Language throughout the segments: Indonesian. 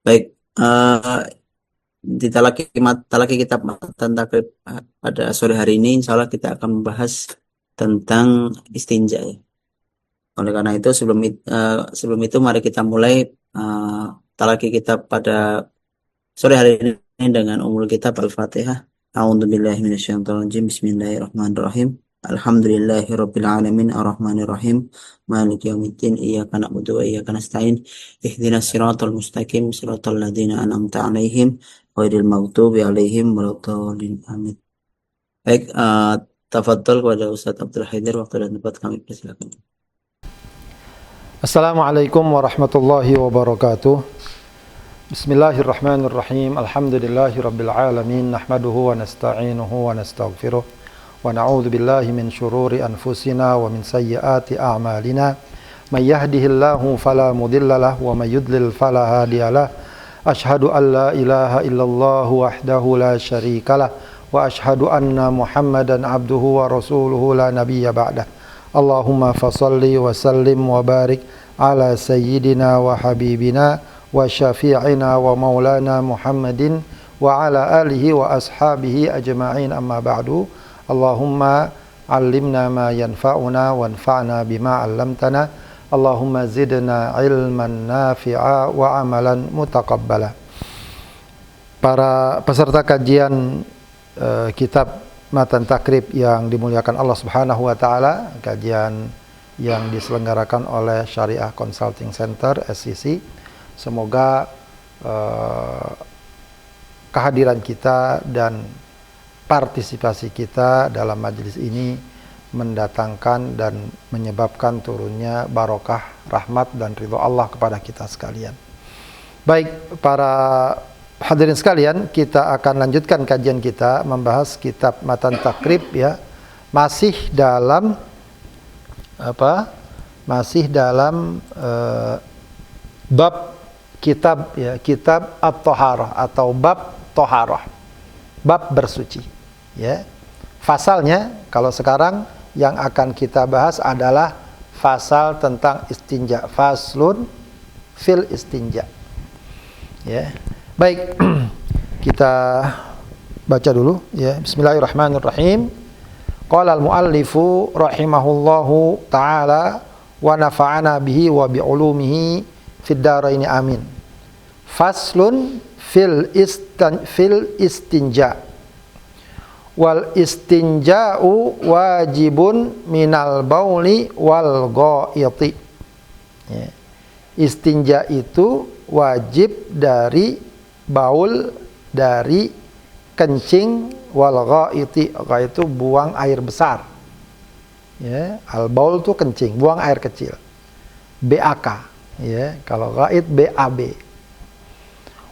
Baik, di talaki kitab matan takrib pada sore hari ini, insya Allah kita akan membahas tentang istinja. Ya. Oleh karena itu, sebelum itu mari kita mulai talaki kitab pada sore hari ini dengan umul kitab Al-Fatihah. A'udzubillahi minasyaitonirrajim. Bismillahirrahmanirrahim. Alhamdulillahirabbil alamin arrahmanir rahim maliki yaumiddin iyyaka na'budu wa iyyaka nasta'in ihdinas siratal mustaqim siratal ladzina an'amta 'alaihim ghairil maghdubi 'alaihim waladdallin amin. Baik, tafadhol kepada Ustaz Abdul Haidir, waktu dan tempat kami persilakan. Assalamualaikum warahmatullahi wabarakatuh. Bismillahirrahmanirrahim. Alhamdulillahirabbil alamin. Nahmaduhu wa nasta'inuhu wa nastaghfiruh. Wa na'udzu billahi min syururi anfusina wa min sayyiati a'malina. May yahdihillahu fala mudhillalah wa may yudlil fala hadiyalah. Asyhadu an la ilaha illallah wahdahu la syarikalah wa asyhadu anna Muhammadan abduhu wa rasuluhu la nabiyya ba'dah. Allahumma fasalli wa sallim wa barik ala sayyidina wa habibina wa syafi'ina wa maulana Muhammadin wa ala alihi wa ashabihi ajma'in, amma ba'du. Allahumma allimna ma yanfa'una wanfa'na bima 'allamtana. Allahumma zidna ilman nafi'a wa amalan mutaqabbala. Para peserta kajian kitab Matan Takrib yang dimuliakan Allah Subhanahu wa taala, kajian yang diselenggarakan oleh Syariah Consulting Center SCC. Semoga kehadiran kita dan partisipasi kita dalam majelis ini mendatangkan dan menyebabkan turunnya barokah, rahmat dan ridho Allah kepada kita sekalian. Baik, para hadirin sekalian, kita akan lanjutkan kajian kita membahas kitab Matan Takrib ya. Masih dalam bab kitab ya, kitab At-Thaharah atau bab Thaharah. Bab bersuci ya. Fasalnya kalau sekarang yang akan kita bahas adalah fasal tentang istinja. Faslun fil istinja. Ya. Baik, kita baca dulu ya. Bismillahirrahmanirrahim. Qala al-muallifu rahimahullahu ta'ala wa nafa'ana bihi wa bi'ulumihi fid dharain amin. Faslun fil istinja. Wal istinja'u wajibun minal bauli wal ghaiti. Ya. Istinja itu wajib dari baul, dari kencing, wal ghaiti, itu buang air besar ya. Al baul itu kencing, buang air kecil, BAK ya. Kalau ghait BAB.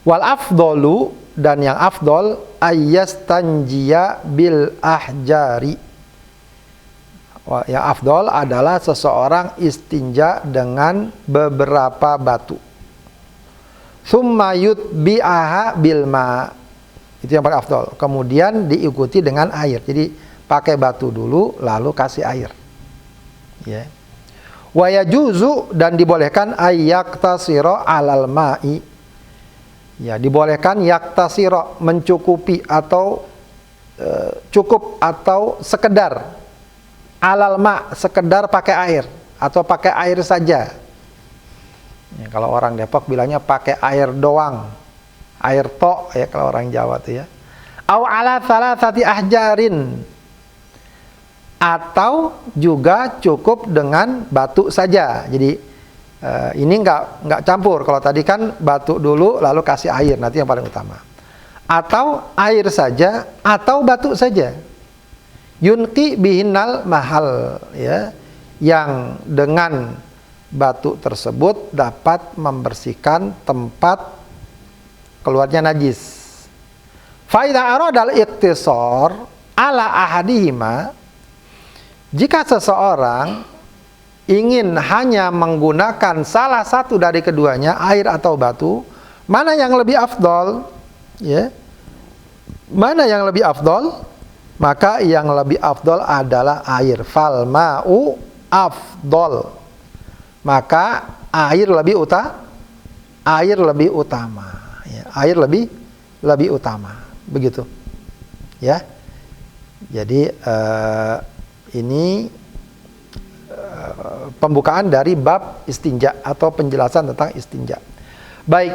Wal afdalu, dan yang afdol, ayyastanjiya bil ahjari. Yang afdol adalah seseorang istinja dengan beberapa batu. Summa yutbi'aha bilma, itu yang paling afdol. Kemudian diikuti dengan air. Jadi pakai batu dulu lalu kasih air. Ya. Wa yajuzu, dan dibolehkan ayyaktasira alal ma'i. Ya, dibolehkan yaktasira, mencukupi atau cukup atau sekedar alal ma, sekedar pakai air atau pakai air saja. Ya, kalau orang Depok bilangnya pakai air doang, air tok ya kalau orang Jawa tuh ya. Au ala salasati ahjarin, atau juga cukup dengan batu saja. Jadi ini nggak campur. Kalau tadi kan batu dulu lalu kasih air, nanti yang paling utama. Atau air saja atau batu saja. Yunqi bihinal mahal ya, yang dengan batu tersebut dapat membersihkan tempat keluarnya najis. Fa idza arada al-iqtisar ala ahadihima, jika seseorang ingin hanya menggunakan salah satu dari keduanya, air atau batu, mana yang lebih afdol ya? Mana yang lebih afdol? Maka yang lebih afdol adalah air. Fal ma'u afdol, maka air lebih utama. Ya, air lebih utama, begitu. Ya. Jadi ini pembukaan dari bab istinja atau penjelasan tentang istinja. Baik,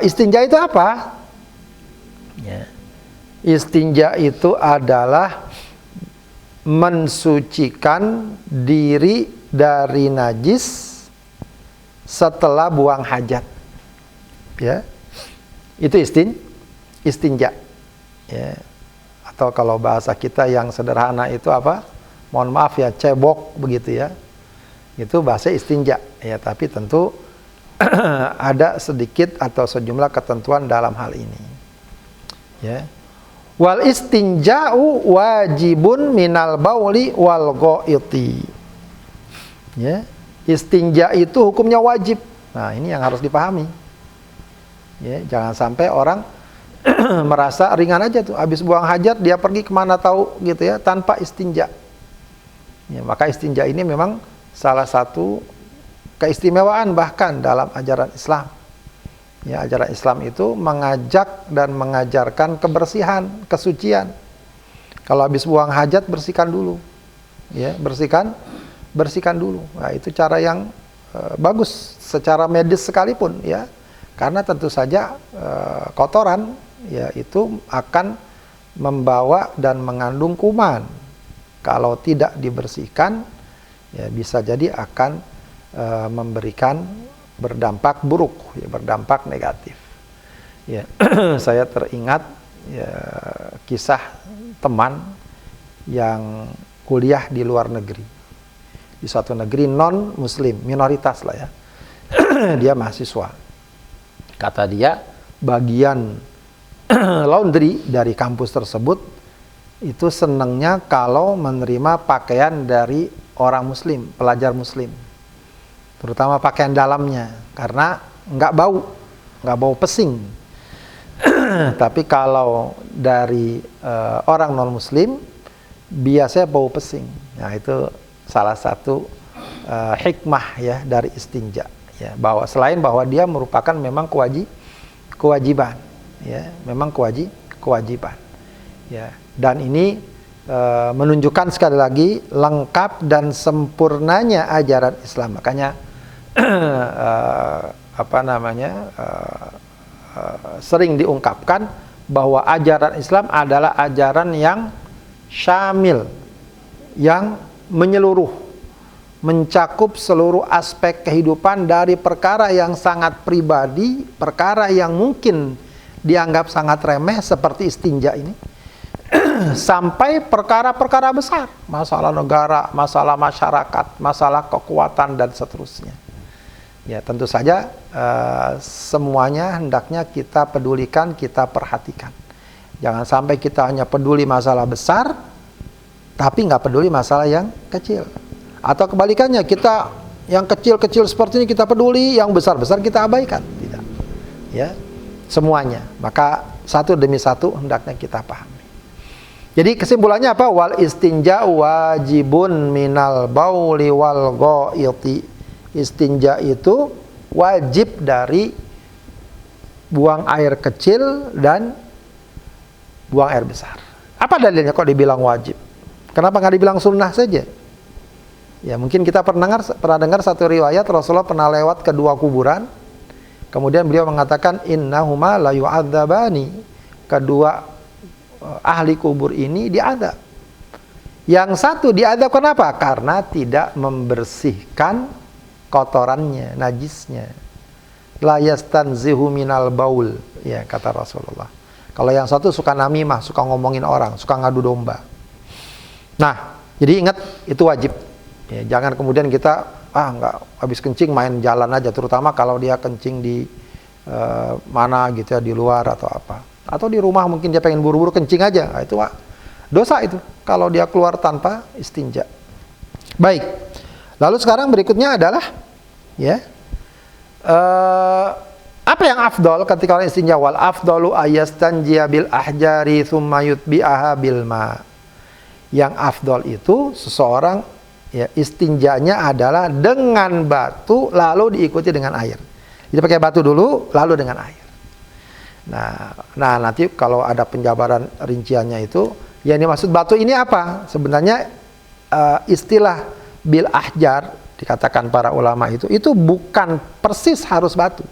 istinja itu apa? Ya. Istinja itu adalah mensucikan diri dari najis setelah buang hajat. Ya. Itu istinja. Ya. Atau kalau bahasa kita yang sederhana itu apa? Mohon maaf ya, cebok begitu ya. Itu bahasa istinja ya, tapi tentu ada sedikit atau sejumlah ketentuan dalam hal ini. Ya. Wal istinja'u wajibun minal bauli wal ghaiti. Ya. Istinja itu hukumnya wajib. Nah, ini yang harus dipahami. Ya, jangan sampai orang merasa ringan aja tuh, habis buang hajat dia pergi kemana tahu gitu ya, tanpa istinja. Ya, maka istinja ini memang salah satu keistimewaan bahkan dalam ajaran Islam. Ya, ajaran Islam itu mengajak dan mengajarkan kebersihan, kesucian. Kalau habis buang hajat bersihkan dulu. Ya, bersihkan dulu. Nah, itu cara yang bagus secara medis sekalipun ya. Karena tentu saja kotoran ya itu akan membawa dan mengandung kuman. Kalau tidak dibersihkan ya bisa jadi akan memberikan berdampak buruk, ya, berdampak negatif. Ya, saya teringat ya, kisah teman yang kuliah di luar negeri, di suatu negeri non Muslim, minoritas lah ya. Dia mahasiswa. Kata dia, bagian laundry dari kampus tersebut itu senangnya kalau menerima pakaian dari orang Muslim, pelajar Muslim, terutama pakaian dalamnya, karena nggak bau pesing. Tapi kalau dari orang non Muslim biasanya bau pesing. Nah, itu salah satu hikmah ya dari istinja. Ya, bahwa selain bahwa dia merupakan memang kewajiban, ya, memang kewajiban, ya, dan ini menunjukkan sekali lagi lengkap dan sempurnanya ajaran Islam. Makanya sering diungkapkan bahwa ajaran Islam adalah ajaran yang syamil, yang menyeluruh, mencakup seluruh aspek kehidupan dari perkara yang sangat pribadi, perkara yang mungkin dianggap sangat remeh seperti istinja ini, sampai perkara-perkara besar, masalah negara, masalah masyarakat, masalah kekuatan dan seterusnya. Ya, tentu saja semuanya hendaknya kita pedulikan, kita perhatikan. Jangan sampai kita hanya peduli masalah besar, tapi nggak peduli masalah yang kecil. Atau kebalikannya, kita yang kecil-kecil seperti ini kita peduli, yang besar-besar kita abaikan. Tidak. Ya, semuanya. Maka satu demi satu hendaknya kita pahami. Jadi kesimpulannya apa? Wal istinja wajibun minal bauli wal ghaiti. Istinja itu wajib dari buang air kecil dan buang air besar. Apa dalilnya kok dibilang wajib? Kenapa nggak dibilang sunnah saja? Ya, mungkin kita pernah dengar satu riwayat Rasulullah pernah lewat kedua kuburan. Kemudian beliau mengatakan innahuma la yu'adzabani. Kedua ahli kubur ini diadab. Yang satu diadab kenapa? Karena tidak membersihkan kotorannya, najisnya. La yastanzihu minal baul, ya kata Rasulullah. Kalau yang satu suka namimah, suka ngomongin orang, suka ngadu domba. Nah, jadi ingat itu wajib. Ya, jangan kemudian kita nggak habis kencing main jalan aja, terutama kalau dia kencing di mana gitu ya, di luar atau apa, atau di rumah mungkin dia pengen buru-buru kencing aja. Nah, itu dosa itu kalau dia keluar tanpa istinja. Baik, lalu sekarang berikutnya adalah ya apa yang afdol ketika orang istinja? Wal afdalu ayastanjiya bil ahjari thumma yutbi'aha bil ma. Yang afdol itu seseorang ya istinjanya adalah dengan batu lalu diikuti dengan air. Jadi pakai batu dulu lalu dengan air. Nah, nanti kalau ada penjabaran rinciannya itu, yang dimaksud batu ini apa? Sebenarnya istilah bil ahjar dikatakan para ulama itu bukan persis harus batu.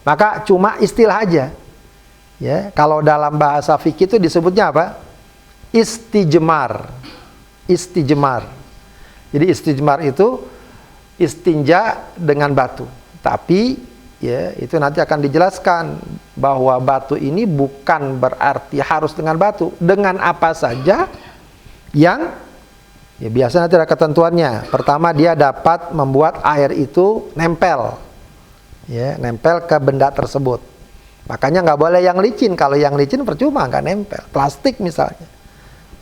Maka cuma istilah aja. Ya, kalau dalam bahasa fikih itu disebutnya apa? Istijmar. Istijmar. Jadi istijmar itu istinja dengan batu. Tapi ya, itu nanti akan dijelaskan bahwa batu ini bukan berarti harus dengan batu. Dengan apa saja yang ya biasanya nanti ada ketentuannya. Pertama, dia dapat membuat air itu nempel. Ya, nempel ke benda tersebut. Makanya nggak boleh yang licin. Kalau yang licin percuma, nggak nempel. Plastik misalnya.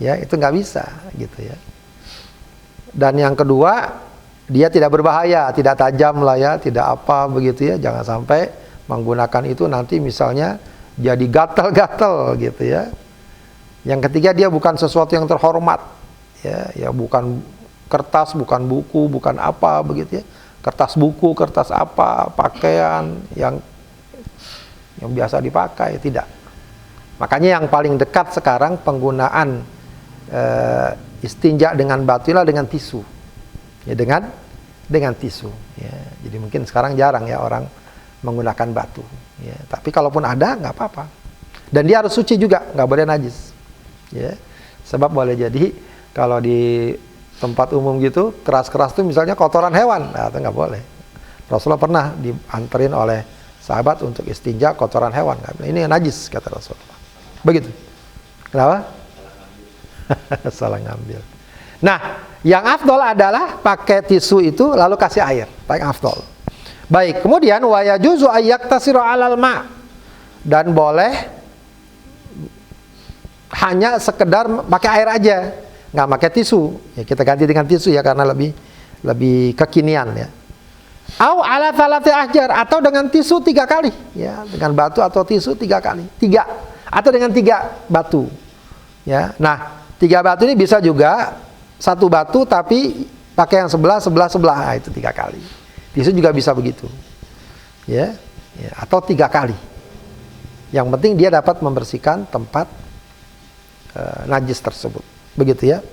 Ya, itu nggak bisa gitu ya. Dan yang kedua, dia tidak berbahaya, tidak tajam lah ya, tidak apa begitu ya. Jangan sampai menggunakan itu nanti misalnya jadi gatal-gatal gitu ya. Yang ketiga, dia bukan sesuatu yang terhormat. Ya bukan kertas, bukan buku, bukan apa begitu ya. Kertas buku, kertas apa, pakaian yang biasa dipakai, tidak. Makanya yang paling dekat sekarang penggunaan istinja dengan batu lah dengan tisu. Ya dengan tisu ya. Jadi mungkin sekarang jarang ya orang menggunakan batu ya. Tapi kalaupun ada nggak apa-apa. Dan dia harus suci juga, nggak boleh najis ya. Sebab boleh jadi kalau di tempat umum gitu keras-keras tuh misalnya kotoran hewan, nah itu nggak boleh. Rasulullah pernah dianterin oleh sahabat untuk istinja kotoran hewan, ini najis kata Rasulullah. Begitu. Kenapa? Salah ngambil. Nah, yang afdol adalah pakai tisu itu lalu kasih air, paling afdol. Baik, kemudian wa yajuzu ayyaktasiru 'alal ma', dan boleh hanya sekedar pakai air aja, nggak pakai tisu. Ya kita ganti dengan tisu ya karena lebih kekinian ya. Au 'ala thalati ahjar, atau dengan tisu 3 kali ya, dengan batu atau tisu 3 kali. 3 atau dengan 3 batu. Ya. Nah, 3 batu ini bisa juga 1 batu tapi pakai yang sebelah, nah, itu 3 kali. Tisu juga bisa begitu. Ya, atau 3 kali. Yang penting dia dapat membersihkan tempat najis tersebut. Begitu ya.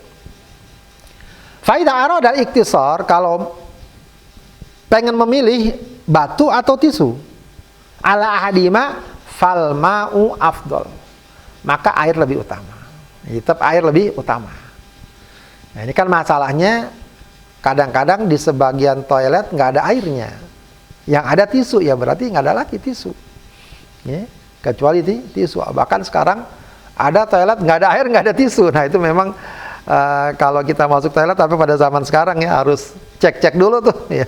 Faidah arada iktisar, kalau pengen memilih batu atau tisu, ala ahadima fal ma'u afdol. Maka air lebih utama. Tetap air lebih utama. Nah, ini kan masalahnya kadang-kadang di sebagian toilet nggak ada airnya. Yang ada tisu, ya berarti nggak ada lagi tisu. Ya, kecuali tisu. Bahkan sekarang ada toilet nggak ada air, nggak ada tisu. Nah itu memang kalau kita masuk toilet, tapi pada zaman sekarang ya harus cek-cek dulu tuh. Ya.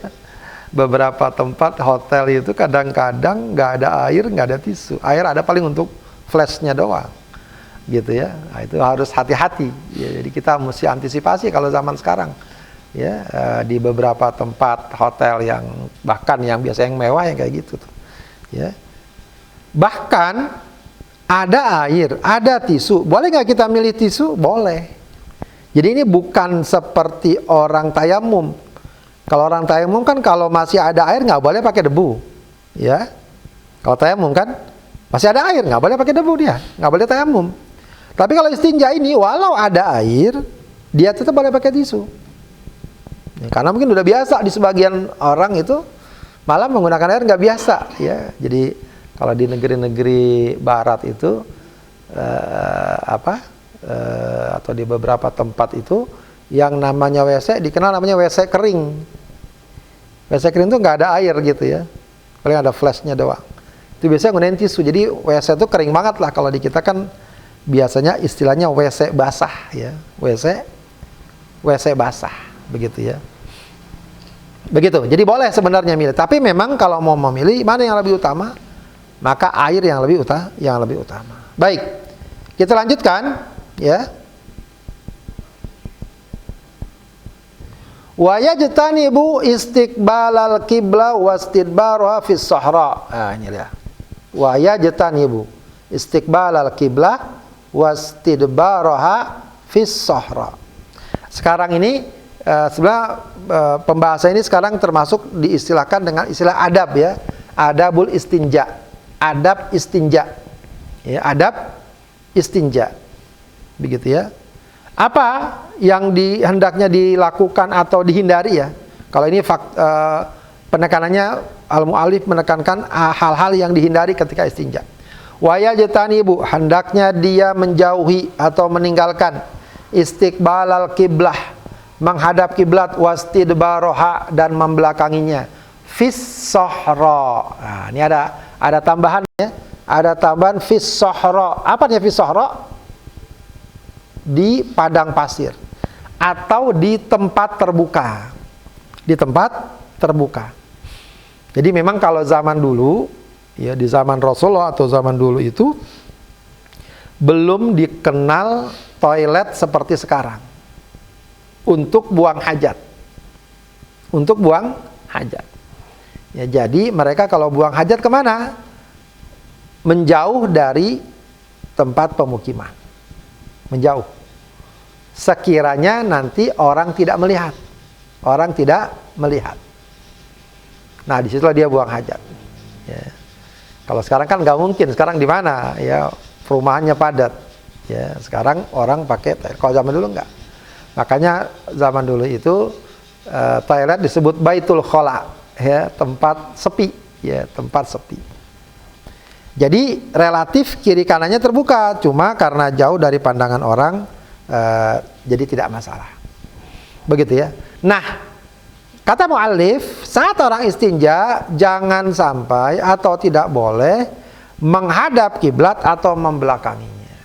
Beberapa tempat hotel itu kadang-kadang nggak ada air, nggak ada tisu. Air ada paling untuk flashnya doang. Gitu ya, nah, itu harus hati-hati ya, jadi kita mesti antisipasi kalau zaman sekarang ya, di beberapa tempat hotel yang bahkan yang biasa yang mewah yang kayak gitu tuh ya, bahkan ada air, ada tisu. Boleh nggak kita milih tisu? Boleh. Jadi ini bukan seperti orang tayamum. Kalau orang tayamum kan kalau masih ada air nggak boleh pakai debu ya. Kalau tayamum kan masih ada air, nggak boleh pakai debu, dia nggak boleh tayamum. Tapi kalau istinja ini, walau ada air, dia tetap boleh pakai tisu. Ya, karena mungkin udah biasa di sebagian orang itu malah menggunakan air nggak biasa. Ya, jadi kalau di negeri-negeri Barat itu atau di beberapa tempat itu yang namanya WC dikenal namanya WC kering. WC kering itu nggak ada air gitu ya, paling ada flashnya doang. Itu biasanya gunain tisu. Jadi WC itu kering banget lah. Kalau di kita kan biasanya istilahnya WC basah ya, WC basah begitu ya. Begitu. Jadi boleh sebenarnya milih. Tapi memang kalau mau memilih mana yang lebih utama, maka air yang lebih utama. Baik. Kita lanjutkan ya. Wa yajtanibu istiqbalal qibla wastidbaruha fis sahra. Nah, ini dia. Wa yajtanibu istiqbalal qibla wastidbaroha fis sahra. Sekarang ini sebenarnya pembahasan ini sekarang termasuk diistilahkan dengan istilah adab ya, adabul istinja, adab istinja Ya, adab istinja. Begitu ya. Apa yang hendaknya dilakukan atau dihindari ya? Kalau ini penekanannya al-mu'allif menekankan hal-hal yang dihindari ketika istinja. Wa yajtanibu, hendaknya dia menjauhi atau meninggalkan istiqbalal kiblah, menghadap kiblat, wastidbaroha, dan membelakanginya, fis sohro. Nah, ini ada tambahan ya, ada tambahan fis sohro. Apa nih fis sohro? Di padang pasir atau di tempat terbuka. Di tempat terbuka. Jadi memang kalau zaman dulu, ya di zaman Rasulullah atau zaman dulu itu belum dikenal toilet seperti sekarang untuk buang hajat. Untuk buang hajat. Ya, jadi mereka kalau buang hajat kemana? Menjauh dari tempat pemukiman. Menjauh. Sekiranya nanti orang tidak melihat. Orang tidak melihat. Nah, disitulah dia buang hajat. Ya. Kalau sekarang kan nggak mungkin. Sekarang di mana? Ya, perumahannya padat. Ya, sekarang orang pakai toilet. Kalau zaman dulu nggak. Makanya zaman dulu itu toilet disebut baitul khola, ya, tempat sepi. Ya, tempat sepi. Jadi relatif kiri kanannya terbuka, cuma karena jauh dari pandangan orang, jadi tidak masalah. Begitu ya. Nah, kata mu'allif, saat orang istinja jangan sampai atau tidak boleh menghadap kiblat atau membelakanginya.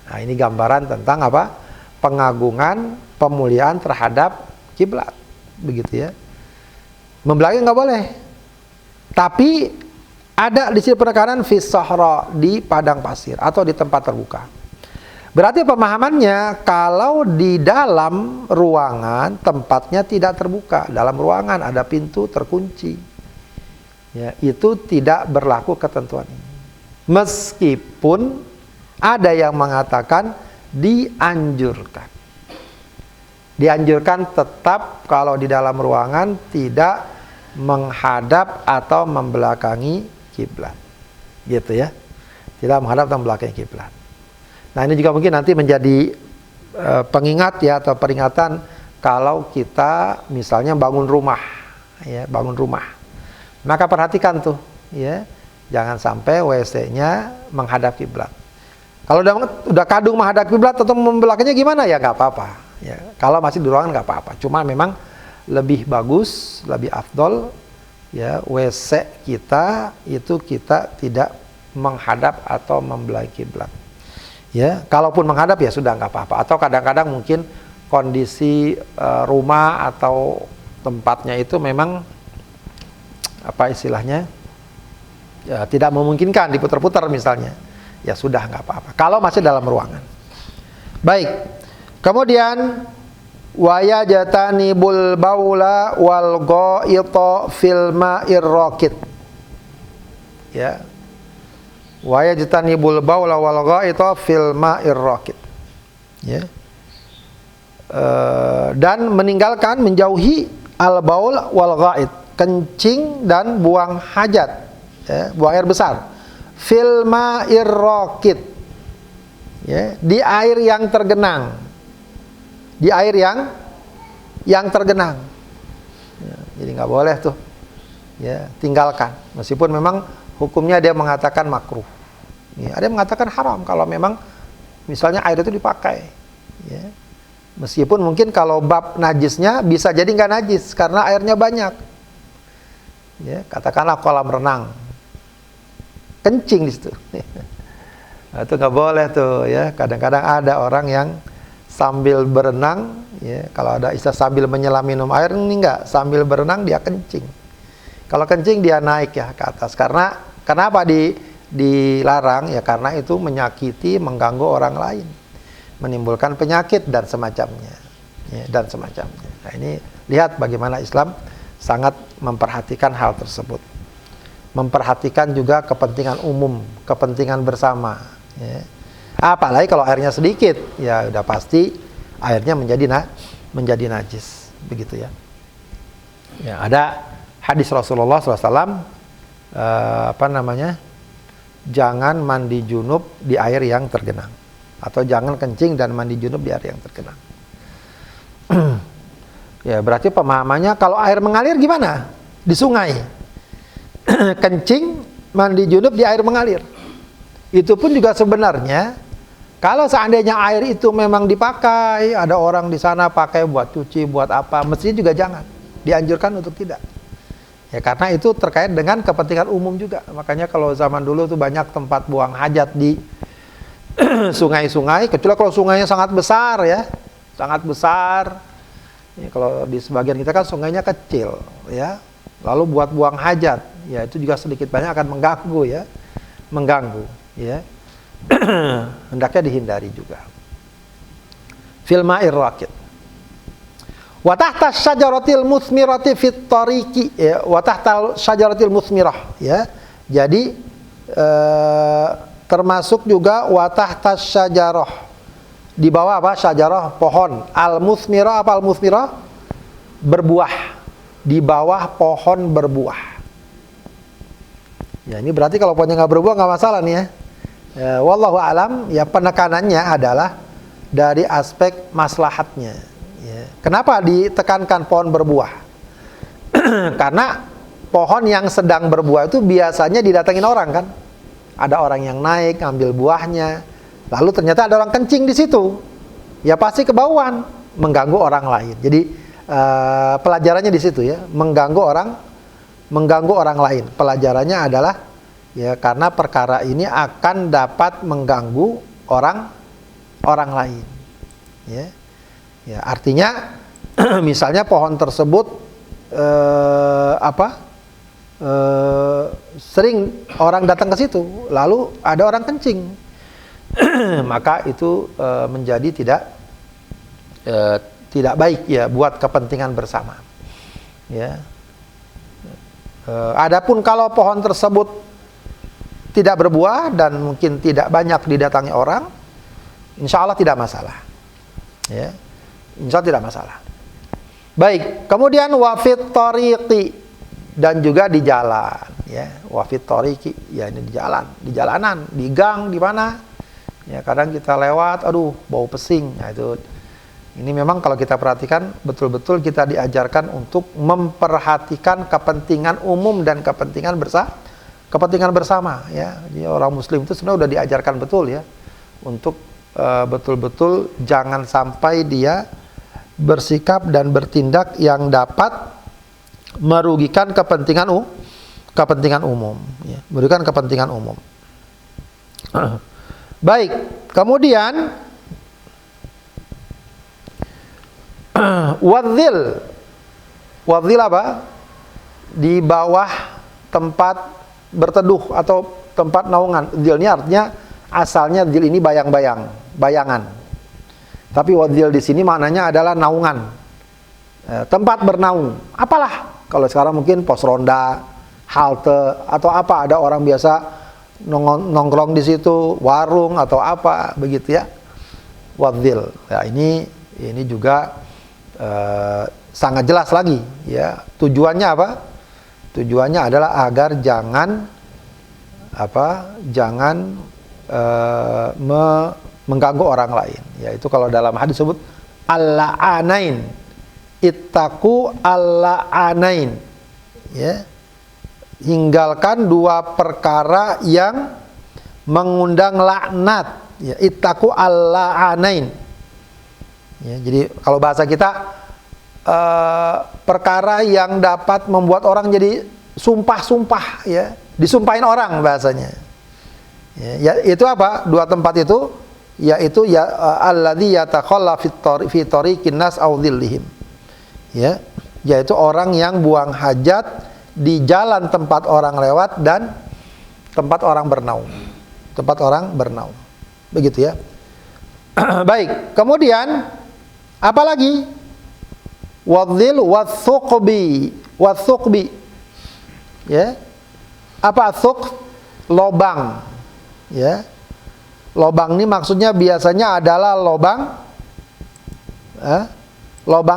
Nah, ini gambaran tentang apa? Pengagungan, pemuliaan terhadap kiblat. Begitu ya. Membelakangi nggak boleh. Tapi ada di sini penekanan fis sahra, di padang pasir atau di tempat terbuka. Berarti pemahamannya kalau di dalam ruangan tempatnya tidak terbuka, dalam ruangan ada pintu terkunci, ya, itu tidak berlaku ketentuan ini. Meskipun ada yang mengatakan dianjurkan. Dianjurkan tetap kalau di dalam ruangan tidak menghadap atau membelakangi kiblat, gitu ya, tidak menghadap atau membelakangi kiblat. Nah, ini juga mungkin nanti menjadi pengingat ya atau peringatan kalau kita misalnya bangun rumah, ya, bangun rumah, maka perhatikan tuh, ya, jangan sampai WC-nya menghadap kiblat. Kalau udah kadung menghadap kiblat atau membelakanginya gimana ya nggak apa-apa. Ya, kalau masih di ruangan nggak apa-apa. Cuma memang lebih bagus, lebih afdol, ya, WC kita itu kita tidak menghadap atau membelakangi kiblat. Ya, kalaupun menghadap ya sudah nggak apa-apa. Atau kadang-kadang mungkin kondisi rumah atau tempatnya itu memang apa istilahnya, ya, tidak memungkinkan diputar-putar misalnya, ya sudah nggak apa-apa. Kalau masih dalam ruangan. Baik. Kemudian wayajatanibul baula wal ghaita fil ma'ir raqid. Ya. Wayajatanibul baula wal ghaita fil ma'ir raqid. Ya. Dan meninggalkan, menjauhi al baul wal ghait, kencing dan buang hajat, ya, buang air besar, fil ma'ir raqid, ya, di air yang tergenang. Di air yang tergenang, ya, jadi nggak boleh tuh, ya, tinggalkan. Meskipun memang hukumnya dia mengatakan makruh, ya, ada yang mengatakan haram kalau memang misalnya air itu dipakai, ya. Meskipun mungkin kalau bab najisnya bisa jadi nggak najis karena airnya banyak, ya, katakanlah kolam renang, kencing di situ, nah, itu nggak boleh tuh, ya. Kadang-kadang ada orang yang sambil berenang, ya, kalau ada istilah sambil menyelam minum air, ini enggak, sambil berenang dia kencing. Kalau kencing dia naik ya ke atas. Karena kenapa dilarang? Ya karena itu menyakiti, mengganggu orang lain, menimbulkan penyakit dan semacamnya, ya, dan semacamnya. Nah, ini lihat bagaimana Islam sangat memperhatikan hal tersebut, memperhatikan juga kepentingan umum, kepentingan bersama, ya. Apalagi kalau airnya sedikit, ya udah pasti airnya menjadi najis, begitu ya. Ya, ada hadis Rasulullah SAW, jangan mandi junub di air yang tergenang, atau jangan kencing dan mandi junub di air yang tergenang. Ya, berarti pemahamannya kalau air mengalir gimana? Di sungai. Kencing, mandi junub di air mengalir. Itu pun juga sebenarnya kalau seandainya air itu memang dipakai, ada orang di sana pakai buat cuci, buat apa, mestinya juga jangan. Dianjurkan untuk tidak. Ya, karena itu terkait dengan kepentingan umum juga. Makanya kalau zaman dulu tuh banyak tempat buang hajat di sungai-sungai, kecuali kalau sungainya sangat besar ya. Sangat besar. Ya, kalau di sebagian kita kan sungainya kecil ya. Lalu buat buang hajat, ya itu juga sedikit banyak akan mengganggu ya. Mengganggu ya. Hendaknya dihindari juga. Fil ma'ir raqid. Wa tahta syajaratil musmirati fit tariqi, ya, wa tahta syajaratil musmirah ya. Jadi termasuk juga wa tahta syajarah. Di bawah apa? Syajarah, pohon. Al musmirah, apa al musmirah? Berbuah. Di bawah pohon berbuah. Ya, ini berarti kalau pohonnya nggak berbuah nggak masalah nih ya. Wallahu alam, ya penekanannya adalah dari aspek maslahatnya. Ya. Kenapa ditekankan pohon berbuah? Karena pohon yang sedang berbuah itu biasanya didatengin orang kan. Ada orang yang naik ngambil buahnya, lalu ternyata ada orang kencing di situ. Ya pasti kebauan, mengganggu orang lain. Jadi pelajarannya di situ ya, mengganggu orang lain. Pelajarannya adalah ya karena perkara ini akan dapat mengganggu orang lain. Ya. Ya, artinya misalnya pohon tersebut sering orang datang ke situ, lalu ada orang kencing, maka itu menjadi tidak baik ya buat kepentingan bersama. Ya. Adapun kalau pohon tersebut tidak berbuah dan mungkin tidak banyak didatangi orang, insya Allah tidak masalah. Ya. Insya Allah tidak masalah. Baik, kemudian wafit tariqi, dan juga di jalan, ya. Wafit tariqi, ya ini di jalan, di jalanan, di gang, di mana? Ya kadang kita lewat, aduh bau pesing. Nah, ini memang kalau kita perhatikan betul-betul kita diajarkan untuk memperhatikan kepentingan umum dan kepentingan bersama, ya. Jadi orang Muslim itu sebenarnya sudah diajarkan betul ya untuk betul-betul jangan sampai dia bersikap dan bertindak yang dapat merugikan kepentingan umum, ya. Merugikan kepentingan umum. Baik, kemudian wadzil apa? Di bawah tempat berteduh atau tempat naungan. Dzil ini artinya asalnya dzil ini bayangan. Tapi wadzil di sini maknanya adalah naungan, tempat bernaung. Apalah kalau sekarang mungkin pos ronda, halte atau apa, ada orang biasa nongkrong di situ, warung atau apa begitu ya. Wadzil. Ya ini juga sangat jelas lagi ya. Tujuannya apa? Tujuannya adalah agar jangan mengganggu orang lain. Yaitu kalau dalam hadis disebut al-la'anain. Ittaqu al-la'anain. Ya. Hinggalkan dua perkara yang mengundang laknat. Ya, ittaqu al-la'anain. Ya, jadi kalau bahasa kita perkara yang dapat membuat orang jadi sumpah-sumpah ya, disumpahin orang bahasanya. Ya, itu apa? Dua tempat itu yaitu ya alladzi yatakhalla fi tariqin nas aw dhillihim. Ya, yaitu orang yang buang hajat di jalan tempat orang lewat dan tempat orang bernaung. Tempat orang bernaung. Begitu ya. Baik, kemudian apa lagi? Wadzil wathuqbi. Ya. Apa thuq? Lobang. Ya. Lobang ini maksudnya biasanya adalah lobang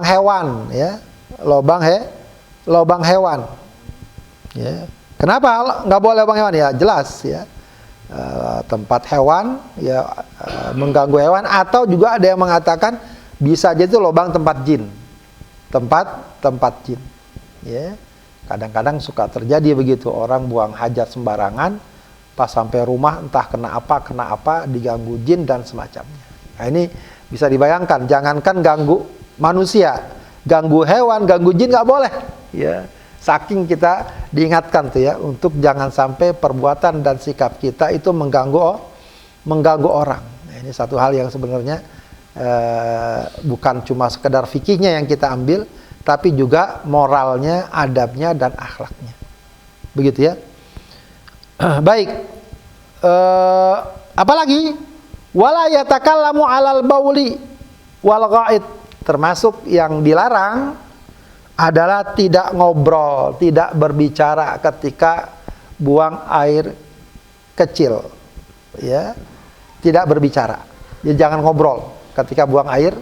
hewan, ya. Lobang hewan. Ya. Kenapa nggak boleh lobang hewan? Ya jelas, ya. tempat hewan, ya mengganggu hewan, atau juga ada yang mengatakan bisa aja itu lubang tempat jin, tempat jin. Ya, kadang-kadang suka terjadi begitu, orang buang hajat sembarangan, pas sampai rumah entah kena apa, diganggu jin dan semacamnya. Nah ini bisa dibayangkan, jangankan ganggu manusia, ganggu hewan, ganggu jin nggak boleh. Ya. Saking kita diingatkan tuh ya, untuk jangan sampai perbuatan dan sikap kita itu mengganggu orang. Nah, ini satu hal yang sebenarnya bukan cuma sekedar fikihnya yang kita ambil, tapi juga moralnya, adabnya, dan akhlaknya. Begitu ya. Baik. Apalagi wala yatakallamu 'alal bauli wal ghaid, termasuk yang dilarang adalah tidak ngobrol, tidak berbicara ketika buang air kecil, ya, tidak berbicara. Jadi jangan ngobrol ketika buang air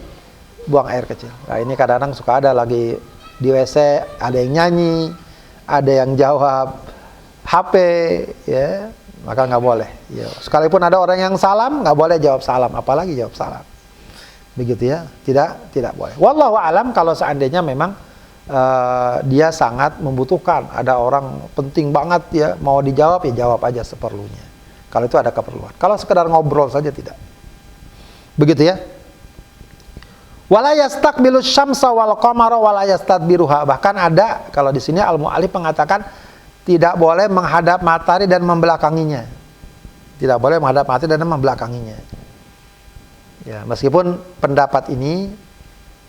kecil. Nah ini kadang-kadang suka ada lagi di WC, ada yang nyanyi, ada yang jawab HP, ya, maka nggak boleh. Ya. Sekalipun ada orang yang salam, nggak boleh jawab salam, apalagi jawab salam. Begitu ya, tidak boleh. Wallahu alam, kalau seandainya memang dia sangat membutuhkan, ada orang penting banget ya, mau dijawab ya jawab aja seperlunya. Kalau itu ada keperluan. Kalau sekedar ngobrol saja tidak. Begitu ya. Wala yastaqbilu syamsa wal qamara wala yastadbiruha. Bahkan ada, kalau di sini al-mu'allif mengatakan tidak boleh menghadap matahari dan membelakanginya. Tidak boleh menghadap matahari dan membelakanginya. Ya, meskipun pendapat ini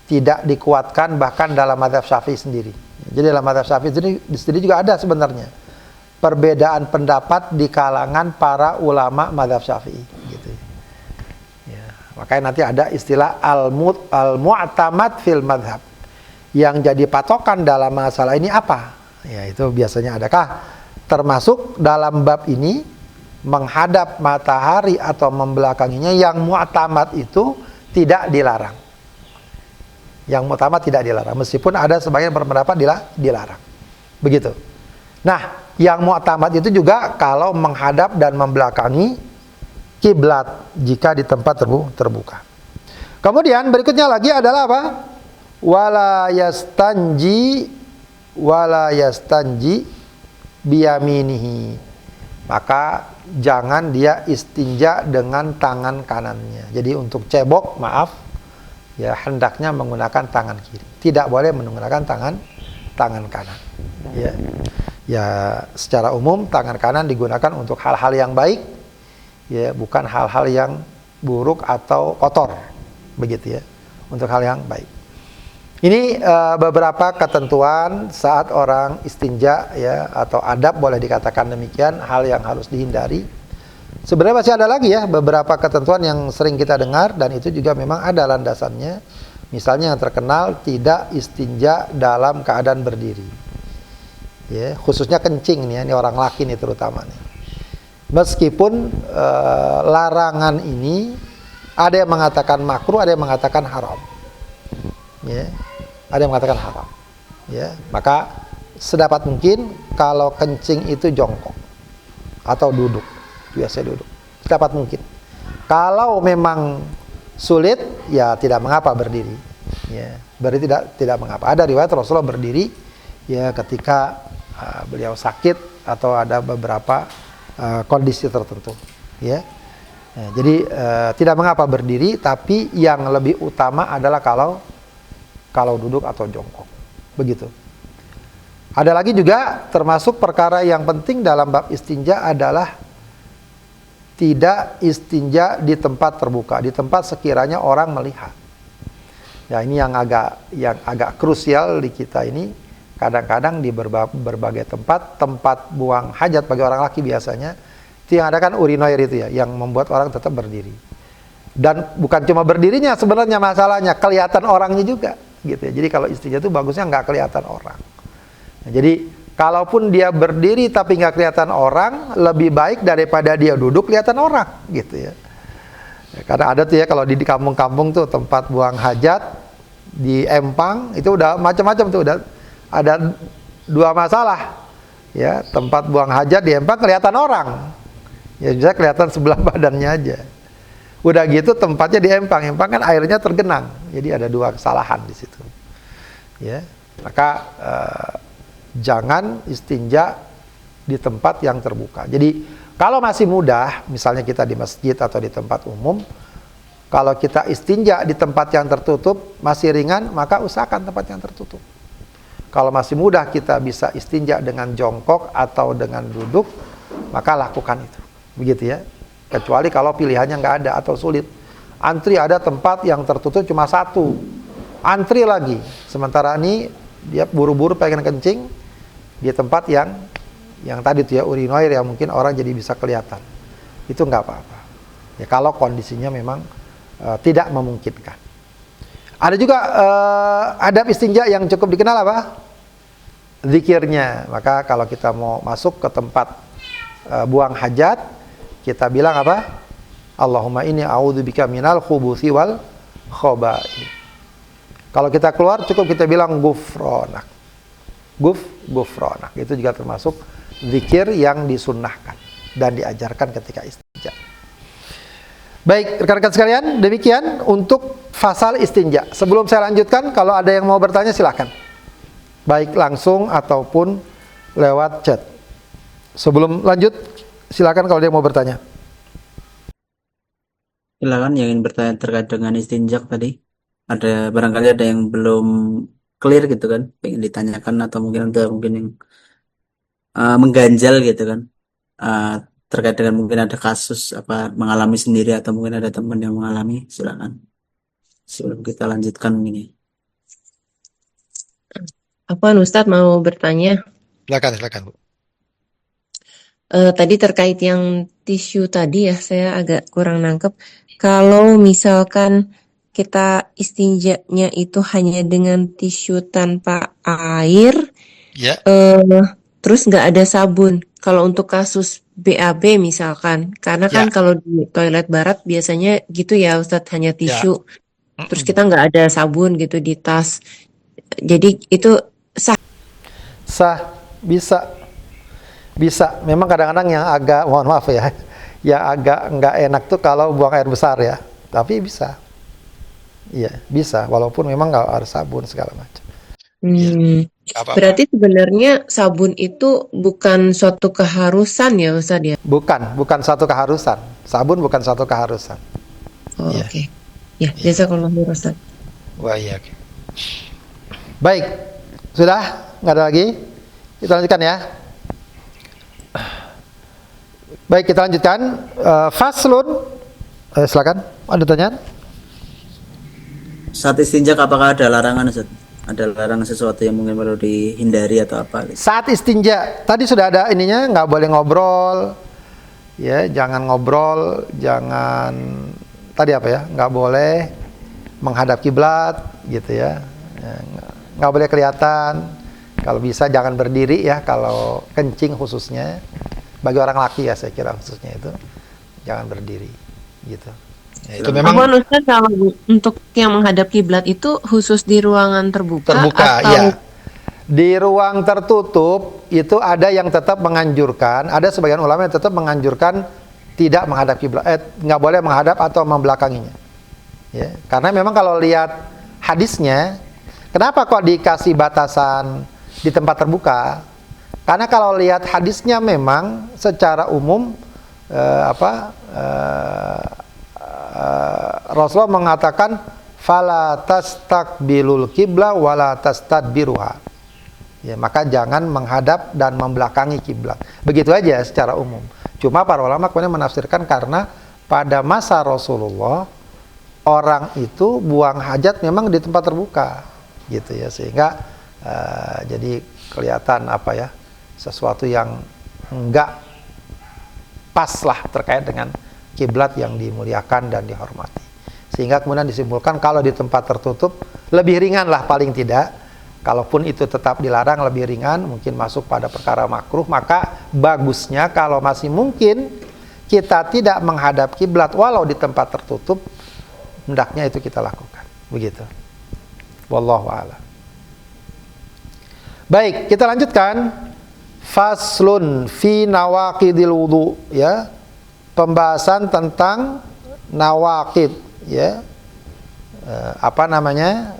tidak dikuatkan bahkan dalam mazhab Syafi'i sendiri. Jadi dalam mazhab Syafi'i sendiri juga ada sebenarnya perbedaan pendapat di kalangan para ulama mazhab Syafi'i. Gitu. Ya, makanya nanti ada istilah al-mu'tamad fil madhab. Yang jadi patokan dalam masalah ini apa? Ya itu biasanya adakah termasuk dalam bab ini menghadap matahari atau membelakanginya, yang mu'tamad itu tidak dilarang. Yang mu'tamad tidak dilarang, meskipun ada sebagian berpendapat dilarang. Begitu. Nah, yang mu'tamad itu juga kalau menghadap dan membelakangi kiblat jika di tempat terbuka. Kemudian berikutnya lagi adalah apa? Wala yastanji biyaminihi. Maka jangan dia istinja dengan tangan kanannya. Jadi untuk cebok, maaf, ya hendaknya menggunakan tangan kiri. Tidak boleh menggunakan tangan kanan. Ya secara umum tangan kanan digunakan untuk hal-hal yang baik, ya bukan hal-hal yang buruk atau kotor, begitu ya. Untuk hal yang baik. Ini beberapa ketentuan saat orang istinja, ya, atau adab boleh dikatakan demikian, hal yang harus dihindari. Sebenarnya masih ada lagi ya beberapa ketentuan yang sering kita dengar, dan itu juga memang ada landasannya. Misalnya yang terkenal tidak istinja dalam keadaan berdiri. Ya, khususnya kencing nih, ya, ini orang laki nih terutama nih. Meskipun larangan ini ada yang mengatakan makruh, ada yang mengatakan haram. Ya. Ada yang mengatakan haram, ya, maka sedapat mungkin kalau kencing itu jongkok atau duduk, biasa duduk, sedapat mungkin. Kalau memang sulit, ya tidak mengapa berdiri, ya, berarti tidak mengapa. Ada riwayat Rasulullah berdiri, ya, ketika beliau sakit atau ada beberapa kondisi tertentu, ya. Nah, jadi tidak mengapa berdiri, tapi yang lebih utama adalah kalau duduk atau jongkok, begitu. Ada lagi juga termasuk perkara yang penting dalam bab istinja adalah tidak istinja di tempat terbuka, di tempat sekiranya orang melihat. Ya ini yang agak krusial di kita ini. Kadang-kadang di berbagai tempat buang hajat bagi orang laki biasanya, itu yang ada kan urinoir itu ya, yang membuat orang tetap berdiri. Dan bukan cuma berdirinya sebenarnya masalahnya, kelihatan orangnya juga. Gitu ya. Jadi kalau istinja itu bagusnya nggak kelihatan orang. Nah, jadi kalaupun dia berdiri tapi nggak kelihatan orang, lebih baik daripada dia duduk kelihatan orang, gitu ya. Karena ada tuh ya kalau di kampung-kampung tuh tempat buang hajat di empang itu udah macam-macam tuh, udah ada dua masalah. Ya, tempat buang hajat di empang kelihatan orang. Ya bisa kelihatan sebelah badannya aja. Udah gitu tempatnya diempang, empang kan airnya tergenang. Jadi ada dua kesalahan di situ. Ya, maka jangan istinja di tempat yang terbuka. Jadi kalau masih mudah, misalnya kita di masjid atau di tempat umum, kalau kita istinja di tempat yang tertutup masih ringan, maka usahakan tempat yang tertutup. Kalau masih mudah kita bisa istinja dengan jongkok atau dengan duduk, maka lakukan itu. Begitu ya. Kecuali kalau pilihannya nggak ada atau sulit. Antri ada tempat yang tertutup cuma satu. Antri lagi. Sementara ini dia buru-buru pengen kencing di tempat yang tadi tuh ya urinoir yang mungkin orang jadi bisa kelihatan. Itu nggak apa-apa. Ya kalau kondisinya memang tidak memungkinkan. Ada juga adab istinja yang cukup dikenal apa? Zikirnya. Maka kalau kita mau masuk ke tempat buang hajat, kita bilang apa? Allahumma inni a'udzubika minal khubuthi wal khaba'ith. Kalau kita keluar cukup kita bilang gufronak. Gufronak. Itu juga termasuk zikir yang disunnahkan dan diajarkan ketika istinja. Baik, rekan-rekan sekalian, demikian untuk fasal istinja. Sebelum saya lanjutkan, kalau ada yang mau bertanya silakan. Baik langsung ataupun lewat chat. Sebelum lanjut, silakan kalau dia mau bertanya. Silakan yang ingin bertanya terkait dengan istinjak tadi. Ada barangkali ada yang belum clear gitu kan, pengen ditanyakan atau mungkin ada mungkin yang mengganjal gitu kan. Eh, Terkait dengan mungkin ada kasus apa mengalami sendiri atau mungkin ada teman yang mengalami, silakan. Sebelum kita lanjutkan ini. Apa Ustadz mau bertanya? Silakan, Bu. Tadi terkait yang tisu tadi ya, saya agak kurang nangkep. Kalau misalkan kita istinjanya itu hanya dengan tisu tanpa air, Ya. terus nggak ada sabun. Kalau untuk kasus BAB misalkan, karena kan kalau di toilet barat biasanya gitu ya Ustadz, hanya tisu. Terus kita nggak ada sabun gitu di tas. Jadi itu Sah, bisa. Memang kadang-kadang yang agak, mohon maaf ya, yang agak nggak enak tuh kalau buang air besar ya. Tapi bisa. Iya, bisa. Walaupun memang nggak harus sabun segala macam. Berarti sebenarnya sabun itu bukan suatu keharusan ya Ustadz ya? Bukan satu keharusan. Sabun bukan satu keharusan. Oh, oke. Ya, jazakallahu khairan Ustadz. Wah, iya. Baik, sudah? Nggak ada lagi? Kita lanjutkan ya. Baik, kita lanjutkan. Faslun. Silakan, ada pertanyaan? Saat istinjak apakah ada larangan, Ustaz? Ada larangan sesuatu yang mungkin perlu dihindari atau apa gitu? Saat istinja, tadi sudah ada ininya, nggak boleh ngobrol. Ya, jangan ngobrol, jangan tadi apa ya? Nggak boleh menghadap kiblat gitu ya. Nggak boleh kelihatan. Kalau bisa jangan berdiri ya, kalau kencing khususnya. Bagi orang laki ya saya kira khususnya itu jangan berdiri gitu. Ya, itu memang Ustaz, kalau untuk yang menghadap kiblat itu khusus di ruangan terbuka atau ya. Di ruang tertutup itu ada yang tetap menganjurkan, ada sebagian ulama yang tetap menganjurkan tidak menghadap kiblat, nggak boleh menghadap atau membelakanginya. Ya, karena memang kalau lihat hadisnya, kenapa kok dikasih batasan di tempat terbuka? Karena kalau lihat hadisnya memang secara umum Rasulullah mengatakan fala tastaqbilul qibla wala tastadbiruha. Ya, maka jangan menghadap dan membelakangi kiblat. Begitu aja secara umum. Cuma para ulama kemudian menafsirkan karena pada masa Rasulullah orang itu buang hajat memang di tempat terbuka gitu ya, sehingga jadi kelihatan apa ya, sesuatu yang enggak pas lah terkait dengan kiblat yang dimuliakan dan dihormati. Sehingga kemudian disimpulkan kalau di tempat tertutup lebih ringan lah paling tidak. Kalaupun itu tetap dilarang lebih ringan, mungkin masuk pada perkara makruh, maka bagusnya kalau masih mungkin kita tidak menghadap kiblat walau di tempat tertutup, hendaknya itu kita lakukan. Begitu. Wallahu a'lam. Baik, kita lanjutkan. Faslun fi nawaqidil wudu, ya. pembahasan tentang nawaqid, ya. Apa namanya?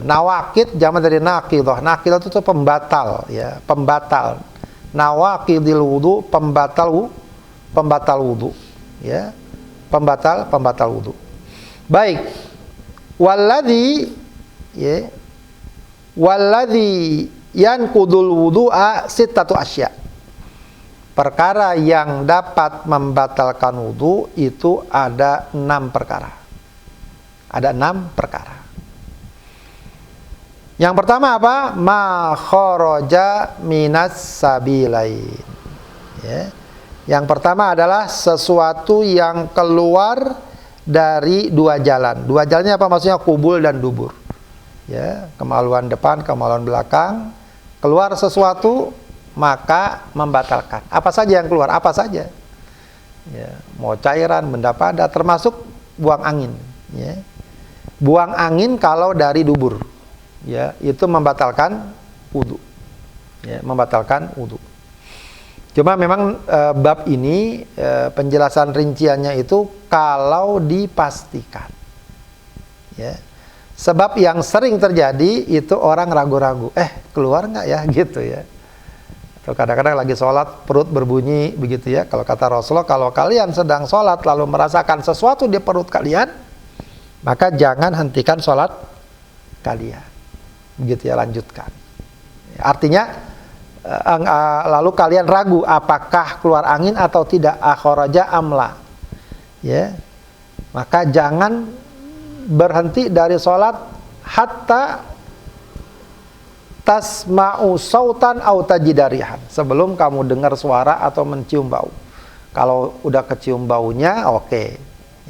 Nawaqid jamak dari naqidah. Naqidah itu tuh pembatal, ya, pembatal. Nawaqidil wudu, pembatal wudu, ya. Pembatal wudu. Baik. Walladzi, ya. Walladzi yanqudul wudu'a sittatu asya. Perkara yang dapat membatalkan wudu itu ada 6 perkara. Ada 6 perkara. Yang pertama apa? Ma kharaja minas sabilain. Ya. Yang pertama adalah sesuatu yang keluar dari 2 jalan. 2 jalannya apa? Maksudnya kubul dan dubur. Ya, kemaluan depan, kemaluan belakang. Keluar sesuatu maka membatalkan. Apa saja yang keluar? Apa saja? Ya, mau cairan, benda padat, termasuk buang angin. Ya. Buang angin kalau dari dubur, ya, itu membatalkan wudu. Ya, membatalkan wudu. Cuma memang bab ini penjelasan rinciannya itu kalau dipastikan. Ya. Sebab yang sering terjadi itu orang ragu-ragu, keluar nggak ya, gitu ya. Atau kadang-kadang lagi sholat perut berbunyi begitu ya. Kalau kata Rasulullah, kalau kalian sedang sholat lalu merasakan sesuatu di perut kalian, maka jangan hentikan sholat kalian. Begitu ya, lanjutkan. Artinya lalu kalian ragu apakah keluar angin atau tidak, akhraja amla. Ya. Maka jangan berhenti dari sholat hatta tasma'u sautan au tajidarihan, sebelum kamu dengar suara atau mencium bau. Kalau udah kecium baunya, oke.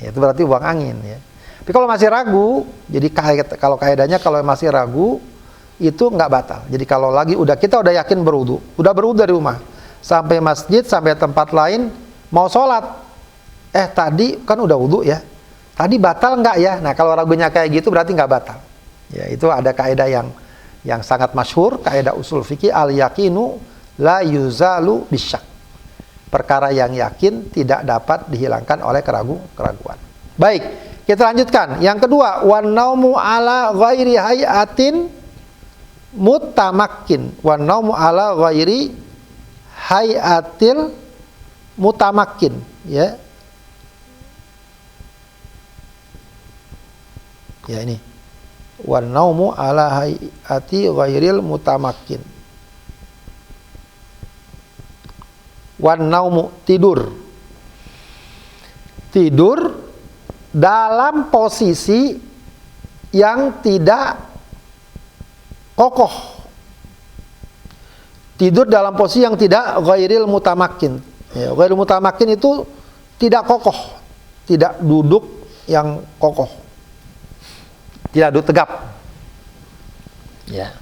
Ya, itu berarti buang angin, ya. Tapi kalau masih ragu, jadi kalau kaidahnya kalau masih ragu itu nggak batal. Jadi kalau lagi kita udah yakin udah berwudu dari rumah sampai masjid, sampai tempat lain mau sholat, tadi kan udah wudu ya, tadi batal nggak ya? Nah, kalau ragunya kayak gitu berarti nggak batal. Ya, itu ada kaidah yang sangat masyhur, kaidah usul fikih, al yaqinu la yuzalu bisyak. Perkara yang yakin tidak dapat dihilangkan oleh keraguan. Baik, kita lanjutkan. Yang kedua, wan naumu ala ghairi hayatin mutamakkin. Wan naumu ala ghairi hayatil mutamakkin, ya. Ya, ini. Wan naumu ala hayati ghairil mutamakkin. Wan naumu, tidur. Tidur dalam posisi yang tidak kokoh. Tidur dalam posisi yang tidak ghairil mutamakkin. Ya, ghairil mutamakkin itu tidak kokoh, tidak duduk yang kokoh. Tidak duduk tegap. Ya.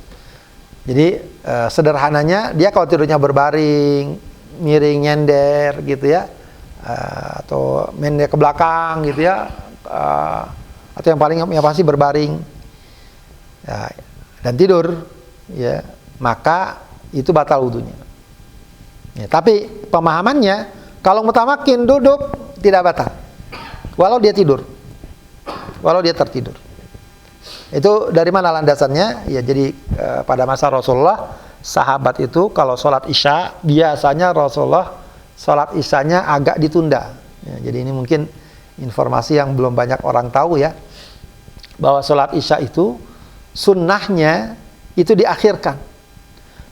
Jadi sederhananya dia kalau tidurnya berbaring, miring nyender gitu ya, atau nyender ke belakang gitu ya, atau yang pasti berbaring, ya, dan tidur, ya, maka itu batal wudunya. Ya, tapi pemahamannya kalau mutamakin duduk tidak batal, walau dia tidur, walau dia tertidur. Itu dari mana landasannya? Ya, jadi pada masa Rasulullah, sahabat itu kalau sholat isya, biasanya Rasulullah sholat isyanya agak ditunda. Ya, jadi ini mungkin informasi yang belum banyak orang tahu ya, bahwa sholat isya itu sunnahnya itu diakhirkan.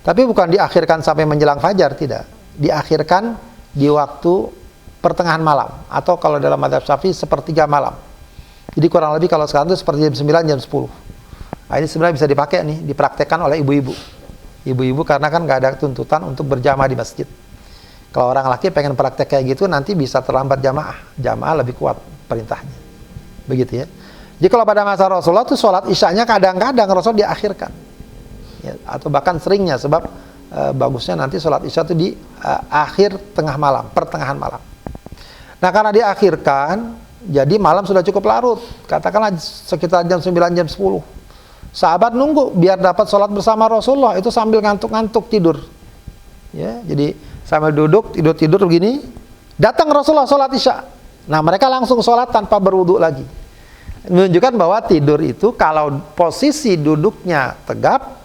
Tapi bukan diakhirkan sampai menjelang fajar, tidak. Diakhirkan di waktu pertengahan malam, atau kalau dalam mazhab Syafi'i sepertiga malam. Jadi kurang lebih kalau sekarang itu seperti jam 9, jam 10. Nah, ini sebenarnya bisa dipakai nih, dipraktekkan oleh ibu-ibu. Ibu-ibu karena kan nggak ada tuntutan untuk berjamaah di masjid. Kalau orang laki pengen praktek kayak gitu, nanti bisa terlambat jamaah. Jamaah lebih kuat perintahnya. Begitu ya. Jadi kalau pada masa Rasulullah tuh sholat isyanya kadang-kadang Rasul diakhirkan. Ya, atau bahkan seringnya, sebab bagusnya nanti sholat isya itu di akhir tengah malam, pertengahan malam. Nah, karena diakhirkan, jadi malam sudah cukup larut, katakanlah sekitar jam 9, jam 10. Sahabat nunggu biar dapat sholat bersama Rasulullah, itu sambil ngantuk-ngantuk tidur. Ya, jadi sambil duduk tidur begini, datang Rasulullah sholat isya. Nah mereka langsung sholat tanpa berwudu lagi, menunjukkan bahwa tidur itu kalau posisi duduknya tegap,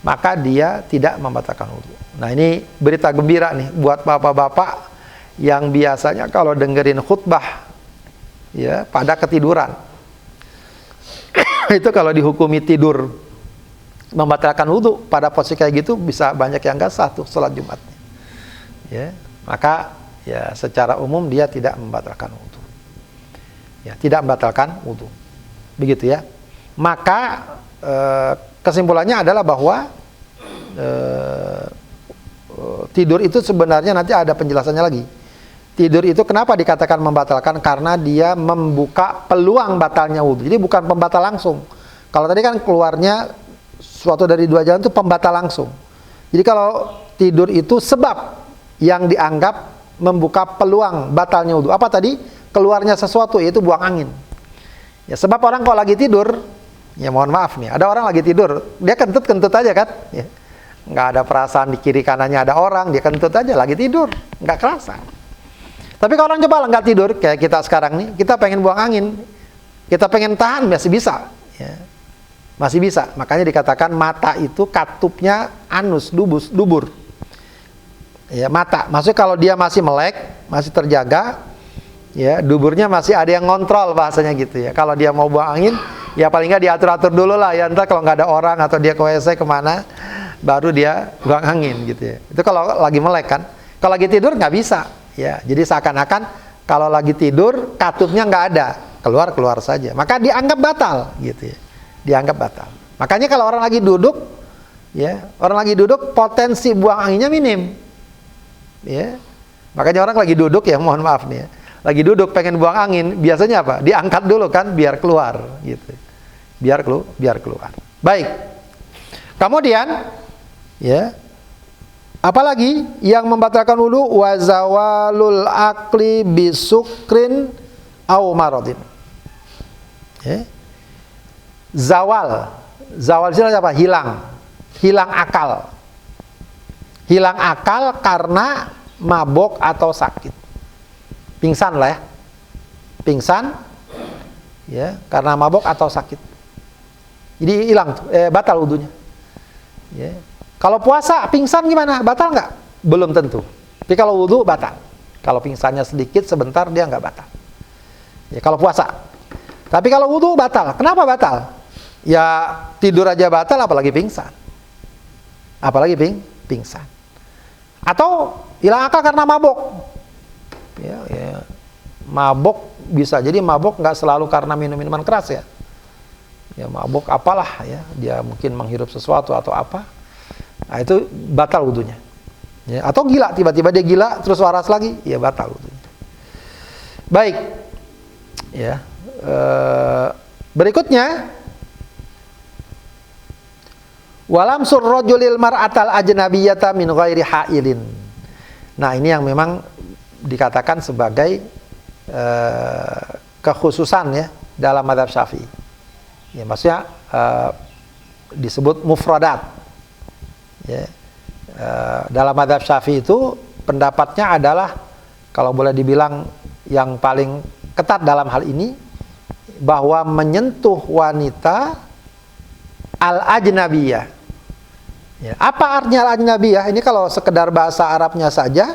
maka dia tidak membatalkan wudu. Nah ini berita gembira nih buat bapak-bapak yang biasanya kalau dengerin khutbah ya pada ketiduran. Itu kalau dihukumi tidur membatalkan wudu pada posisi kayak gitu, bisa banyak yang gak sah tuh sholat Jumatnya. Ya, maka ya secara umum dia tidak membatalkan wudu. Ya, tidak membatalkan wudu. Begitu ya. Maka kesimpulannya adalah bahwa tidur itu sebenarnya nanti ada penjelasannya lagi. Tidur itu kenapa dikatakan membatalkan? Karena dia membuka peluang batalnya wudu. Jadi bukan pembatal langsung. Kalau tadi kan keluarnya suatu dari dua jalan itu pembatal langsung. Jadi kalau tidur itu sebab yang dianggap membuka peluang batalnya wudu. Apa tadi? Keluarnya sesuatu, yaitu buang angin. Ya sebab orang kalau lagi tidur, ya mohon maaf nih, ada orang lagi tidur, dia kentut-kentut aja kan? Ya. Nggak ada perasaan di kiri kanannya ada orang, dia kentut aja lagi tidur, nggak kerasa. Tapi kalau orang coba nggak tidur, kayak kita sekarang nih, kita pengen buang angin, kita pengen tahan, masih bisa. Ya. Masih bisa. Makanya dikatakan mata itu katupnya anus, dubur. Ya, mata. Maksudnya kalau dia masih melek, masih terjaga, ya duburnya masih ada yang ngontrol bahasanya gitu ya. Kalau dia mau buang angin, ya paling nggak diatur-atur dulu lah ya. Entah kalau nggak ada orang atau dia ke WC kemana, baru dia buang angin gitu ya. Itu kalau lagi melek kan. Kalau lagi tidur nggak bisa. Ya, jadi seakan-akan kalau lagi tidur katupnya nggak ada, keluar saja. Maka dianggap batal gitu ya. Dianggap batal. Makanya kalau orang lagi duduk, ya orang lagi duduk potensi buang anginnya minim. Ya, makanya orang lagi duduk ya mohon maaf nih ya. Lagi duduk pengen buang angin, biasanya apa? Diangkat dulu kan biar keluar gitu. Biar keluar. Baik. Kemudian ya apalagi yang membatalkan wudu? Wazawalul akli bisukrin au maradin. Ya. Zawal itu apa? Hilang akal. Hilang akal karena mabok atau sakit. Pingsan lah ya. Pingsan ya karena mabok atau sakit. Jadi hilang batal wudunya. Ya. Kalau puasa pingsan gimana? Batal nggak? Belum tentu. Tapi kalau wudu batal. Kalau pingsannya sedikit sebentar dia nggak batal. Ya kalau puasa. Tapi kalau wudu batal. Kenapa batal? Ya tidur aja batal apalagi pingsan. Apalagi pingsan. Atau hilang akal karena mabok. Ya. Mabok bisa jadi mabok nggak selalu karena minum minuman keras ya. Ya mabok apalah ya, dia mungkin menghirup sesuatu atau apa. Nah itu batal wudunya. Ya, atau gila, tiba-tiba dia gila terus waras lagi, ya batal wudunya. Baik. Ya. Berikutnya walam surrojulil mar'atal ajnabiyata min ghairi hailin. Nah ini yang memang dikatakan sebagai kekhususan ya dalam mazhab Syafi'i. Ya maksudnya disebut mufradat. Ya. Dalam mazhab Syafi'i itu pendapatnya adalah kalau boleh dibilang yang paling ketat dalam hal ini bahwa menyentuh wanita al-ajnabiyah. Ya, apa artinya al-ajnabiyah? Ini kalau sekedar bahasa Arabnya saja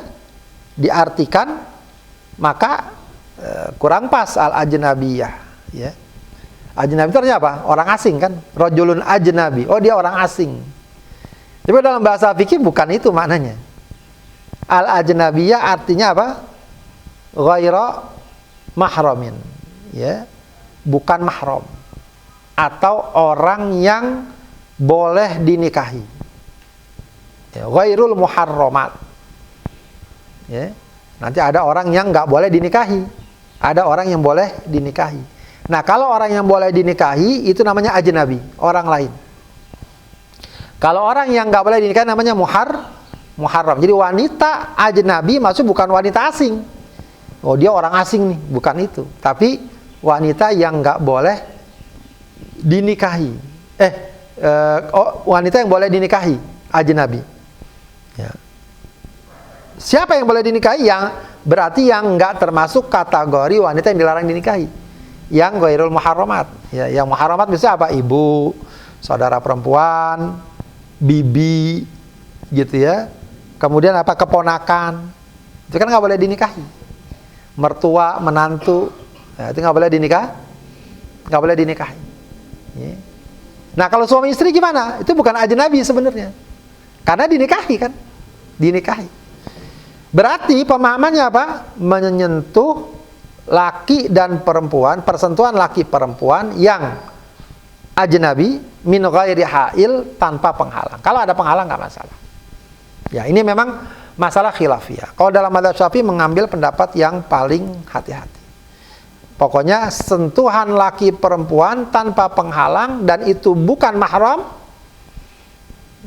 diartikan maka kurang pas al-ajnabiyah. Ya. Ajnabi itu artinya apa? Orang asing kan? Rajulun ajnabi. Oh dia orang asing. Tapi dalam bahasa fikih bukan itu maknanya. Al-ajnabiyah artinya apa? Ghaira mahramin. Ya. Bukan mahram. Atau orang yang boleh dinikahi. Ya, ghairul muharramat. Ya. Nanti ada orang yang nggak boleh dinikahi. Ada orang yang boleh dinikahi. Nah, kalau orang yang boleh dinikahi itu namanya ajnabi, orang lain. Kalau orang yang nggak boleh dinikahi namanya muharram. Jadi wanita ajnabi maksud bukan wanita asing. Oh dia orang asing nih, bukan itu. Tapi wanita yang nggak boleh dinikahi. Wanita yang boleh dinikahi ajnabi. Ya. Siapa yang boleh dinikahi? Yang berarti yang nggak termasuk kategori wanita yang dilarang dinikahi, yang ghairul muharramat. Ya, yang muharramat bisa apa? Ibu, saudara perempuan, bibi, gitu ya. Kemudian apa? Keponakan, itu kan nggak boleh dinikahi. Mertua, menantu, ya, itu nggak boleh nggak boleh dinikahi. Ya. Nah kalau suami istri gimana? Itu bukan ajnabi sebenarnya, karena dinikahi kan, dinikahi. Berarti pemahamannya apa? Menyentuh laki dan perempuan, persentuhan laki perempuan yang ajnabi min ghairi hail, tanpa penghalang. Kalau ada penghalang nggak masalah. Ya, ini memang masalah khilafiyah. Kalau dalam mazhab Syafi'i mengambil pendapat yang paling hati-hati. Pokoknya sentuhan laki perempuan tanpa penghalang dan itu bukan mahram,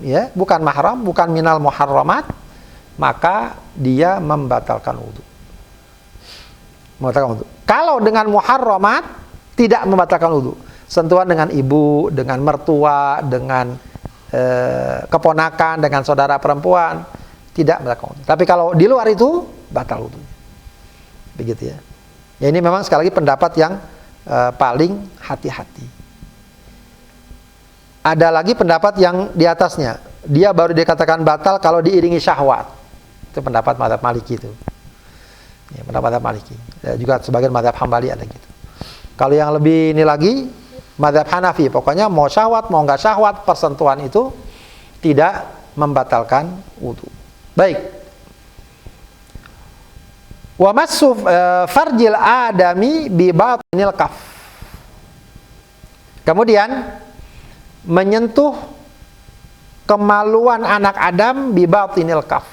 ya, bukan mahram, bukan minal muharramat, maka dia membatalkan wudu. Membatalkan wudu. Kalau dengan muharramat tidak membatalkan wudu. Sentuhan dengan ibu, dengan mertua, dengan keponakan, dengan saudara perempuan tidak membatalkan wudu. Tapi kalau di luar itu batal wudu. Begitu ya. Ya, ini memang sekali lagi pendapat yang paling hati-hati. Ada lagi pendapat yang di atasnya. Dia baru dikatakan batal kalau diiringi syahwat. Itu pendapat mazhab Maliki itu. Ya, pendapat mazhab Maliki. Ya, juga sebagian mazhab Hambali ada gitu. Kalau yang lebih ini lagi, mazhab Hanafi. Pokoknya mau syahwat, mau nggak syahwat, persentuhan itu tidak membatalkan wudu. Baik. Wa massu farjil adami bi batinil kaf. Kemudian menyentuh kemaluan anak Adam bi batinil kaf.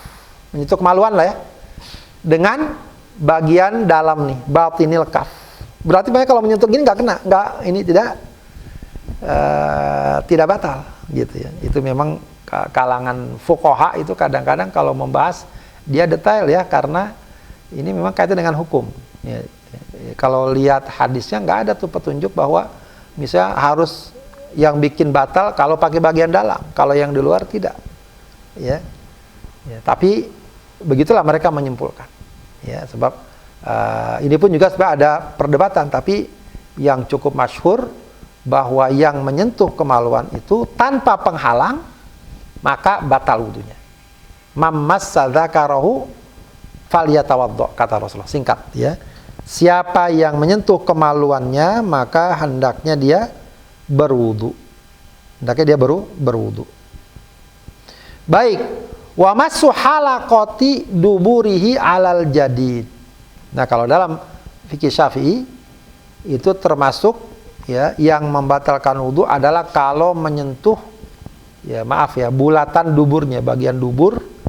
Menyentuh kemaluan lah ya. Dengan bagian dalam nih, batinil kaf. Berarti banyak kalau menyentuh gini nggak kena, nggak, ini tidak batal gitu ya. Itu memang kalangan fuqaha itu kadang-kadang kalau membahas dia detail ya, karena ini memang kaitan dengan hukum. Ya, kalau lihat hadisnya nggak ada tuh petunjuk bahwa misalnya harus yang bikin batal kalau pakai bagian dalam, kalau yang di luar tidak. Ya, tapi begitulah mereka menyimpulkan. Ya, sebab ini pun juga sebenarnya ada perdebatan, tapi yang cukup masyhur bahwa yang menyentuh kemaluan itu tanpa penghalang maka batal wudunya. Mammassa dzakarahu falyatawaddo, kata Rasulullah, singkat ya. Siapa yang menyentuh kemaluannya maka hendaknya dia berwudu. Hendaknya dia berwudu. Baik, wa massu halaqati duburihi alal jadid. Nah, kalau dalam fikih Syafi'i itu termasuk ya yang membatalkan wudu adalah kalau menyentuh ya maaf ya bulatan duburnya, bagian dubur.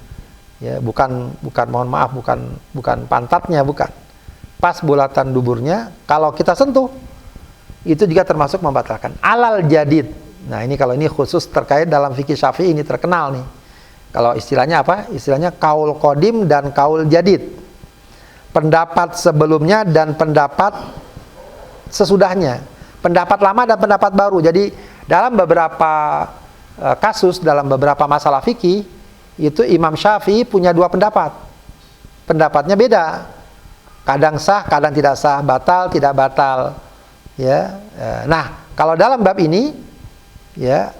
Ya, bukan mohon maaf, bukan pantatnya, bukan. Pas bulatan duburnya, kalau kita sentuh, itu juga termasuk membatalkan. Alal jadid. Nah, ini kalau ini khusus terkait dalam fikih Syafi'i, ini terkenal nih. Kalau istilahnya apa? Istilahnya kaul qadim dan kaul jadid. Pendapat sebelumnya dan pendapat sesudahnya. Pendapat lama dan pendapat baru. Jadi, dalam beberapa kasus, dalam beberapa masalah fikih, itu Imam Syafi'i punya dua pendapat. Pendapatnya beda. Kadang sah, kadang tidak sah, batal, tidak batal. Ya. Nah, kalau dalam bab ini ya,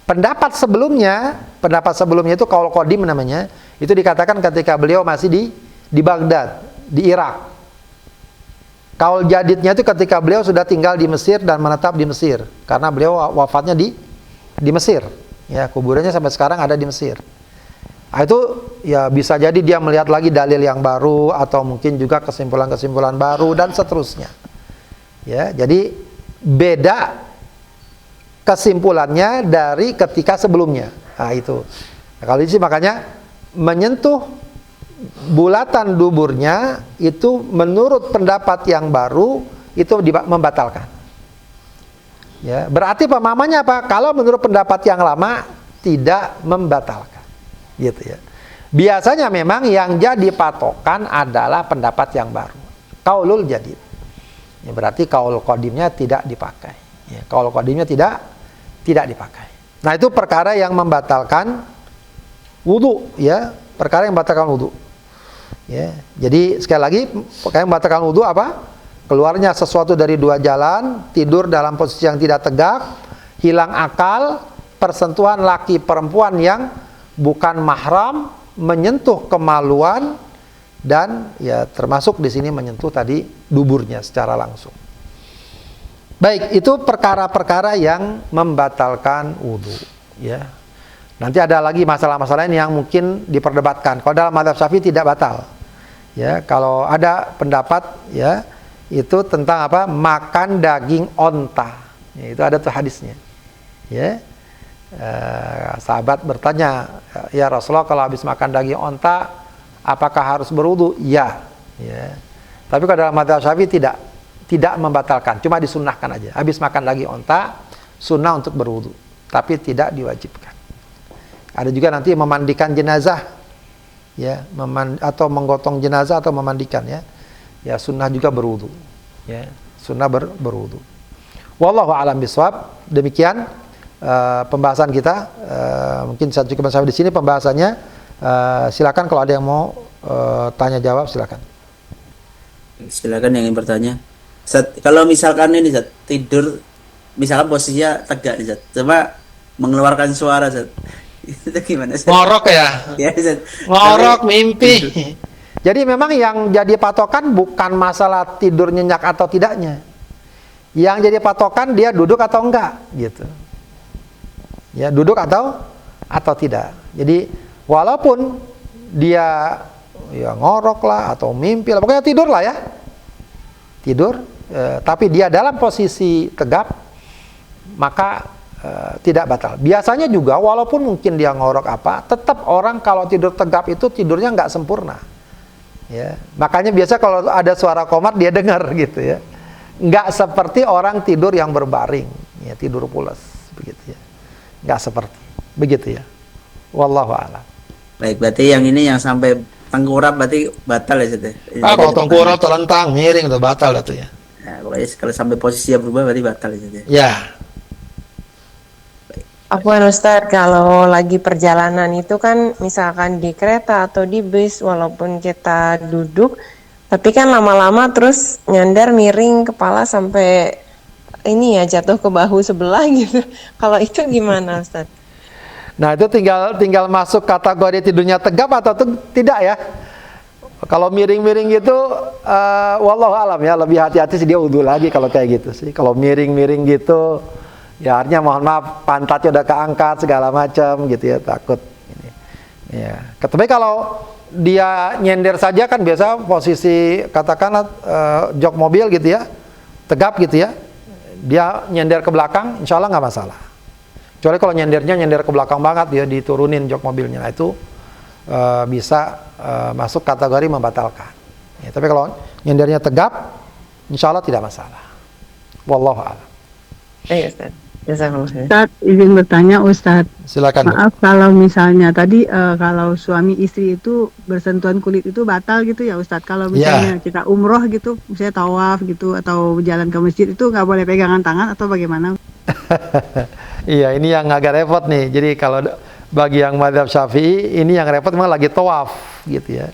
pendapat sebelumnya itu qaul qadim namanya. Itu dikatakan ketika beliau masih di Baghdad, di Irak. Qaul jadidnya itu ketika beliau sudah tinggal di Mesir dan menetap di Mesir, karena beliau wafatnya di Mesir. Ya, kuburannya sampai sekarang ada di Mesir. Nah, itu ya bisa jadi dia melihat lagi dalil yang baru atau mungkin juga kesimpulan-kesimpulan baru dan seterusnya. Ya, jadi beda kesimpulannya dari ketika sebelumnya. Nah, itu. Nah, kalau ini makanya menyentuh bulatan duburnya itu menurut pendapat yang baru itu membatalkan. Ya, berarti pemahamannya apa? Kalau menurut pendapat yang lama tidak membatalkan. Gitu ya. Biasanya memang yang jadi patokan adalah pendapat yang baru, kaulul jadid. Ya, berarti kaul qadimnya tidak dipakai. Ya, kaul qadimnya tidak dipakai. Nah, itu perkara yang membatalkan wudu ya, perkara yang membatalkan wudu. Ya, jadi sekali lagi yang membatalkan wudhu apa? Keluarnya sesuatu dari dua jalan, tidur dalam posisi yang tidak tegak, hilang akal, persentuhan laki perempuan yang bukan mahram, menyentuh kemaluan, dan ya termasuk di sini menyentuh tadi duburnya secara langsung. Baik, itu perkara-perkara yang membatalkan wudhu. Ya. Nanti ada lagi masalah-masalah yang mungkin diperdebatkan. Kalau dalam mazhab Syafi'i tidak batal. Ya, kalau ada pendapat ya itu tentang apa? Makan daging onta. Ya, itu ada tuh hadisnya. Ya. Sahabat bertanya, ya Rasulullah, kalau habis makan daging onta apakah harus berwudu? Ya. Ya. Tapi kalau dalam mazhab Syafi'i tidak membatalkan, cuma disunnahkan aja. Habis makan daging onta sunnah untuk berwudu, tapi tidak diwajibkan. Ada juga nanti memandikan jenazah. Ya, atau menggotong jenazah atau memandikan ya. Ya sunnah juga berwudu. Ya, sunnah berwudu. Wallahu a'lam bishawab. Demikian pembahasan kita. Mungkin saya cukup sampai di sini pembahasannya. Silakan kalau ada yang mau tanya jawab, silakan. Silakan yang ingin bertanya. Zat, kalau misalkan ini Zat, tidur misalkan posisinya tegak nih Zat, coba mengeluarkan suara Zat. Itu gimana Zat? Ngorok ya? Ya Zat. Ngorok mimpi. Jadi memang yang jadi patokan bukan masalah tidur nyenyak atau tidaknya. Yang jadi patokan dia duduk atau enggak gitu. Ya, duduk atau tidak. Jadi walaupun dia ya ngorok lah atau mimpi lah, pokoknya tidur lah ya. Tidur, tapi dia dalam posisi tegap, maka tidak batal. Biasanya juga walaupun mungkin dia ngorok apa, tetap orang kalau tidur tegap itu tidurnya nggak sempurna. Ya, makanya biasa kalau ada suara qomat dia dengar gitu ya. Nggak seperti orang tidur yang berbaring, ya tidur pulas begitu ya. Nggak seperti begitu ya. Wallahu a'lam. Baik, berarti yang ini yang sampai tengkurap berarti batal ya Zat. Kalau tengkurap terlentang miring udah batal itu ya. Nah, pokoknya kalau sampai posisinya berubah berarti batal ya Zat. Ya. Afwan Ustadz, kalau lagi perjalanan itu kan misalkan di kereta atau di bis, walaupun kita duduk, tapi kan lama-lama terus nyandar miring kepala sampai ini ya jatuh ke bahu sebelah gitu. Kalau itu gimana Ustadz? Nah itu tinggal masuk kategori tidurnya tegap atau tidak ya. Kalau miring-miring gitu, wallahu alam ya, lebih hati-hati sih dia wudu lagi kalau kayak gitu sih. Kalau miring-miring gitu, ya artinya mohon maaf pantatnya udah keangkat segala macam gitu ya, takut ini. Ya. Tapi kalau dia nyender saja kan biasa posisi katakanlah jok mobil gitu ya, tegap gitu ya, dia nyender ke belakang, insya Allah nggak masalah. Kecuali kalau nyender ke belakang banget dia diturunin jok mobilnya, nah itu bisa masuk kategori membatalkan. Ya, tapi kalau nyendernya tegap, insya Allah tidak masalah. Wallahu a'lam. Ustaz. Ustaz, izin bertanya Ustaz. Silakan. Maaf kalau misalnya tadi kalau suami istri itu bersentuhan kulit itu batal gitu ya Ustaz. Kalau misalnya kita umroh gitu, misalnya tawaf gitu atau jalan ke masjid itu nggak boleh pegangan tangan atau bagaimana? Iya, ini yang agak repot nih. Jadi kalau bagi yang mazhab Syafi'i, ini yang repot memang lagi tawaf gitu ya.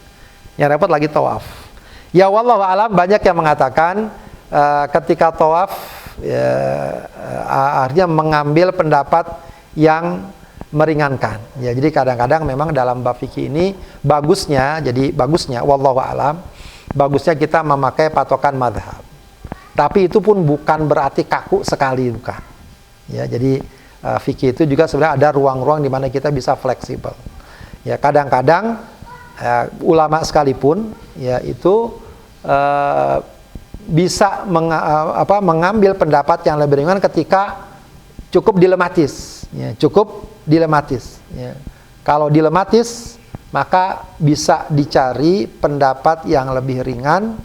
Yang repot lagi tawaf. Ya wallahu alam, banyak yang mengatakan ketika tawaf ya, akhirnya mengambil pendapat yang meringankan. Ya, jadi kadang-kadang memang dalam bab fikih ini bagusnya wallahu alam, bagusnya kita memakai patokan mazhab. Tapi itu pun bukan berarti kaku sekali, bukan. Ya, jadi fikih itu juga sebenarnya ada ruang-ruang di mana kita bisa fleksibel. Ya, kadang-kadang ulama sekalipun ya itu bisa mengambil pendapat yang lebih ringan ketika cukup dilematis. Ya, cukup dilematis. Ya. Kalau dilematis maka bisa dicari pendapat yang lebih ringan,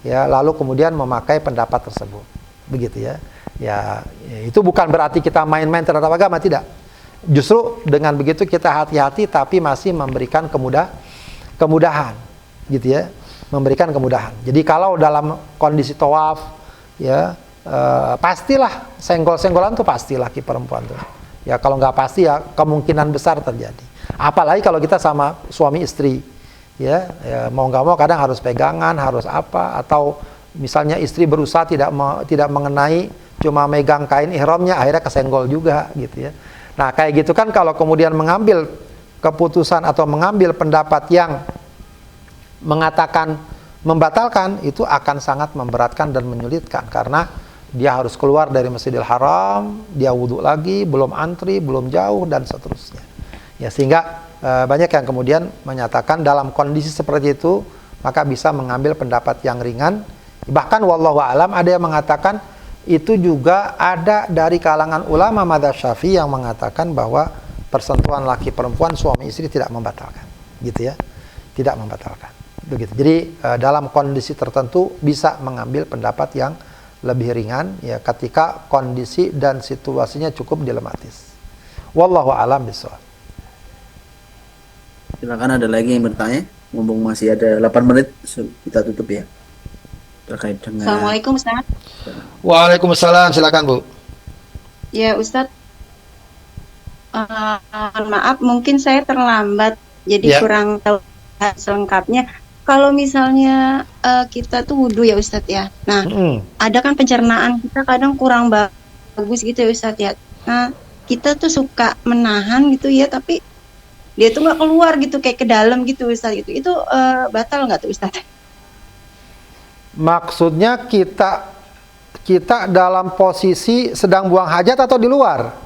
ya, lalu kemudian memakai pendapat tersebut. Begitu ya. Ya, itu bukan berarti kita main-main terhadap agama, tidak. Justru dengan begitu kita hati-hati tapi masih memberikan kemudahan, gitu ya, memberikan kemudahan. Jadi kalau dalam kondisi tawaf, ya pastilah senggol-senggolan tuh pasti laki perempuan tuh. Ya kalau nggak pasti ya kemungkinan besar terjadi. Apalagi kalau kita sama suami istri, ya, mau nggak mau kadang harus pegangan, harus apa, atau misalnya istri berusaha tidak mengenai, cuma megang kain ihramnya, akhirnya kesenggol juga gitu ya. Nah kayak gitu kan, kalau kemudian mengambil keputusan atau mengambil pendapat yang mengatakan membatalkan, itu akan sangat memberatkan dan menyulitkan, karena dia harus keluar dari Masjidil Haram, dia wudhu lagi, belum antri, belum jauh, dan seterusnya. Ya, sehingga banyak yang kemudian menyatakan dalam kondisi seperti itu maka bisa mengambil pendapat yang ringan. Bahkan wallahu alam ada yang mengatakan itu juga ada dari kalangan ulama madzhab Syafi'i yang mengatakan bahwa persentuhan laki perempuan suami istri tidak membatalkan, gitu ya, tidak membatalkan, begitu. Jadi dalam kondisi tertentu bisa mengambil pendapat yang lebih ringan, ya, ketika kondisi dan situasinya cukup dilematis. Wallahu alam bishawab. Silakan, ada lagi yang bertanya? Mumpung masih ada 8 menit, kita tutup ya. Terkait dengan... Assalamualaikum Ustaz. Waalaikumsalam, silakan Bu. Ya Ustaz, maaf mungkin saya terlambat, jadi Ya. kurang tahu selengkapnya. Kalau misalnya kita tuh wudhu ya Ustadz ya. Nah, ada kan pencernaan kita kadang kurang bagus gitu ya Ustadz ya. Nah, kita tuh suka menahan gitu ya, tapi dia tuh nggak keluar gitu, kayak ke dalam gitu Ustadz gitu. Itu batal nggak tuh Ustadz? Maksudnya kita dalam posisi sedang buang hajat atau di luar?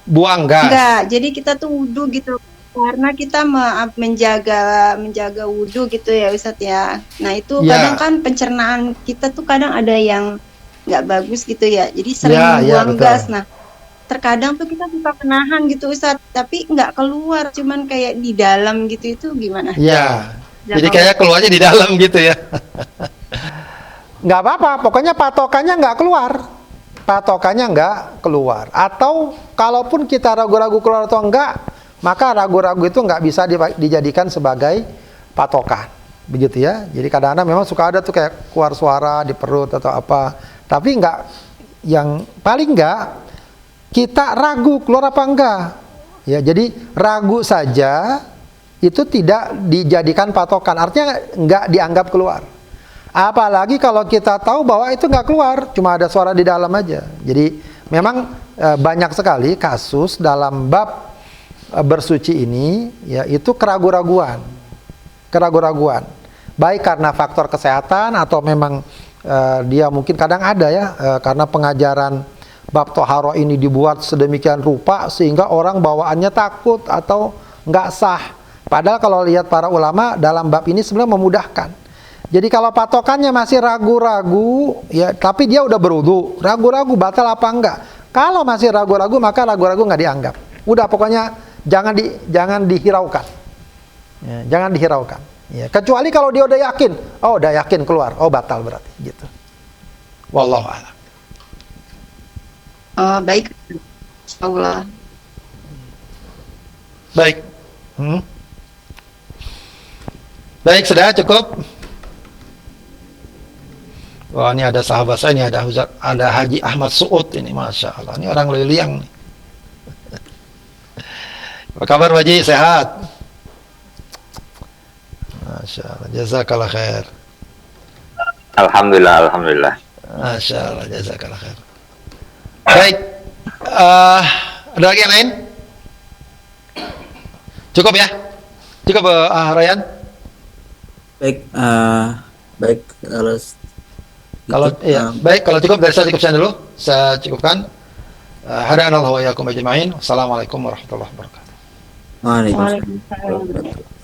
Buang gas. Enggak, jadi kita tuh wudhu gitu. Karena kita menjaga wudhu gitu ya Ustadz ya. Nah itu Ya. kadang kan pencernaan kita tuh kadang ada yang nggak bagus gitu ya. Jadi sering Ya, buang betul. gas. Nah terkadang tuh kita suka menahan gitu Ustadz, tapi nggak keluar, cuman kayak di dalam gitu. Itu gimana? Ya. Ya, Jadi kalau- kayak keluarnya di dalam gitu ya. Nggak apa-apa, pokoknya patokannya nggak keluar. Patokannya nggak keluar. Atau kalaupun kita ragu-ragu keluar atau enggak, maka ragu-ragu itu nggak bisa dijadikan sebagai patokan. Begitu ya. Jadi kadang-kadang memang suka ada tuh kayak keluar suara di perut atau apa. Tapi nggak, yang paling nggak, kita ragu keluar apa enggak. Ya, jadi ragu saja itu tidak dijadikan patokan. Artinya nggak dianggap keluar. Apalagi kalau kita tahu bahwa itu nggak keluar, cuma ada suara di dalam aja. Jadi memang banyak sekali kasus dalam bab bersuci ini, yaitu keraguan-raguan. Baik karena faktor kesehatan atau memang dia mungkin kadang ada ya, karena pengajaran bab toharo ini dibuat sedemikian rupa sehingga orang bawaannya takut atau nggak sah. Padahal kalau lihat para ulama dalam bab ini sebenarnya memudahkan. Jadi kalau patokannya masih ragu-ragu, ya, tapi dia udah berwudu, ragu-ragu batal apa enggak? Kalau masih ragu-ragu, maka ragu-ragu nggak dianggap. Udah, pokoknya jangan dihiraukan, ya, jangan dihiraukan. Ya, kecuali kalau dia udah yakin, oh udah yakin keluar, oh batal berarti, gitu. Wallahu a'lam. Baik, Insyaallah. Baik. Baik, sudah cukup. Wah, ini ada sahabat saya, ini ada Haji Ahmad Suud ini, Masya Allah. Ini orang Liliang nih. Apa kabar Pak Haji? Sehat? Masya Allah, jazakallah khair. Alhamdulillah, alhamdulillah. Masya Allah, jazakallah khair. Baik, ada lagi yang lain? Cukup ya? Cukup Ryan? Baik, baik Kalau ya, baik, kalau cukup dari saya cukup dulu. Saya cukupkan. Hadanallahu wa iyyakum ajma'in. Wassalamualaikum warahmatullahi wabarakatuh. Waalaikumsalam. Waalaikumsalam.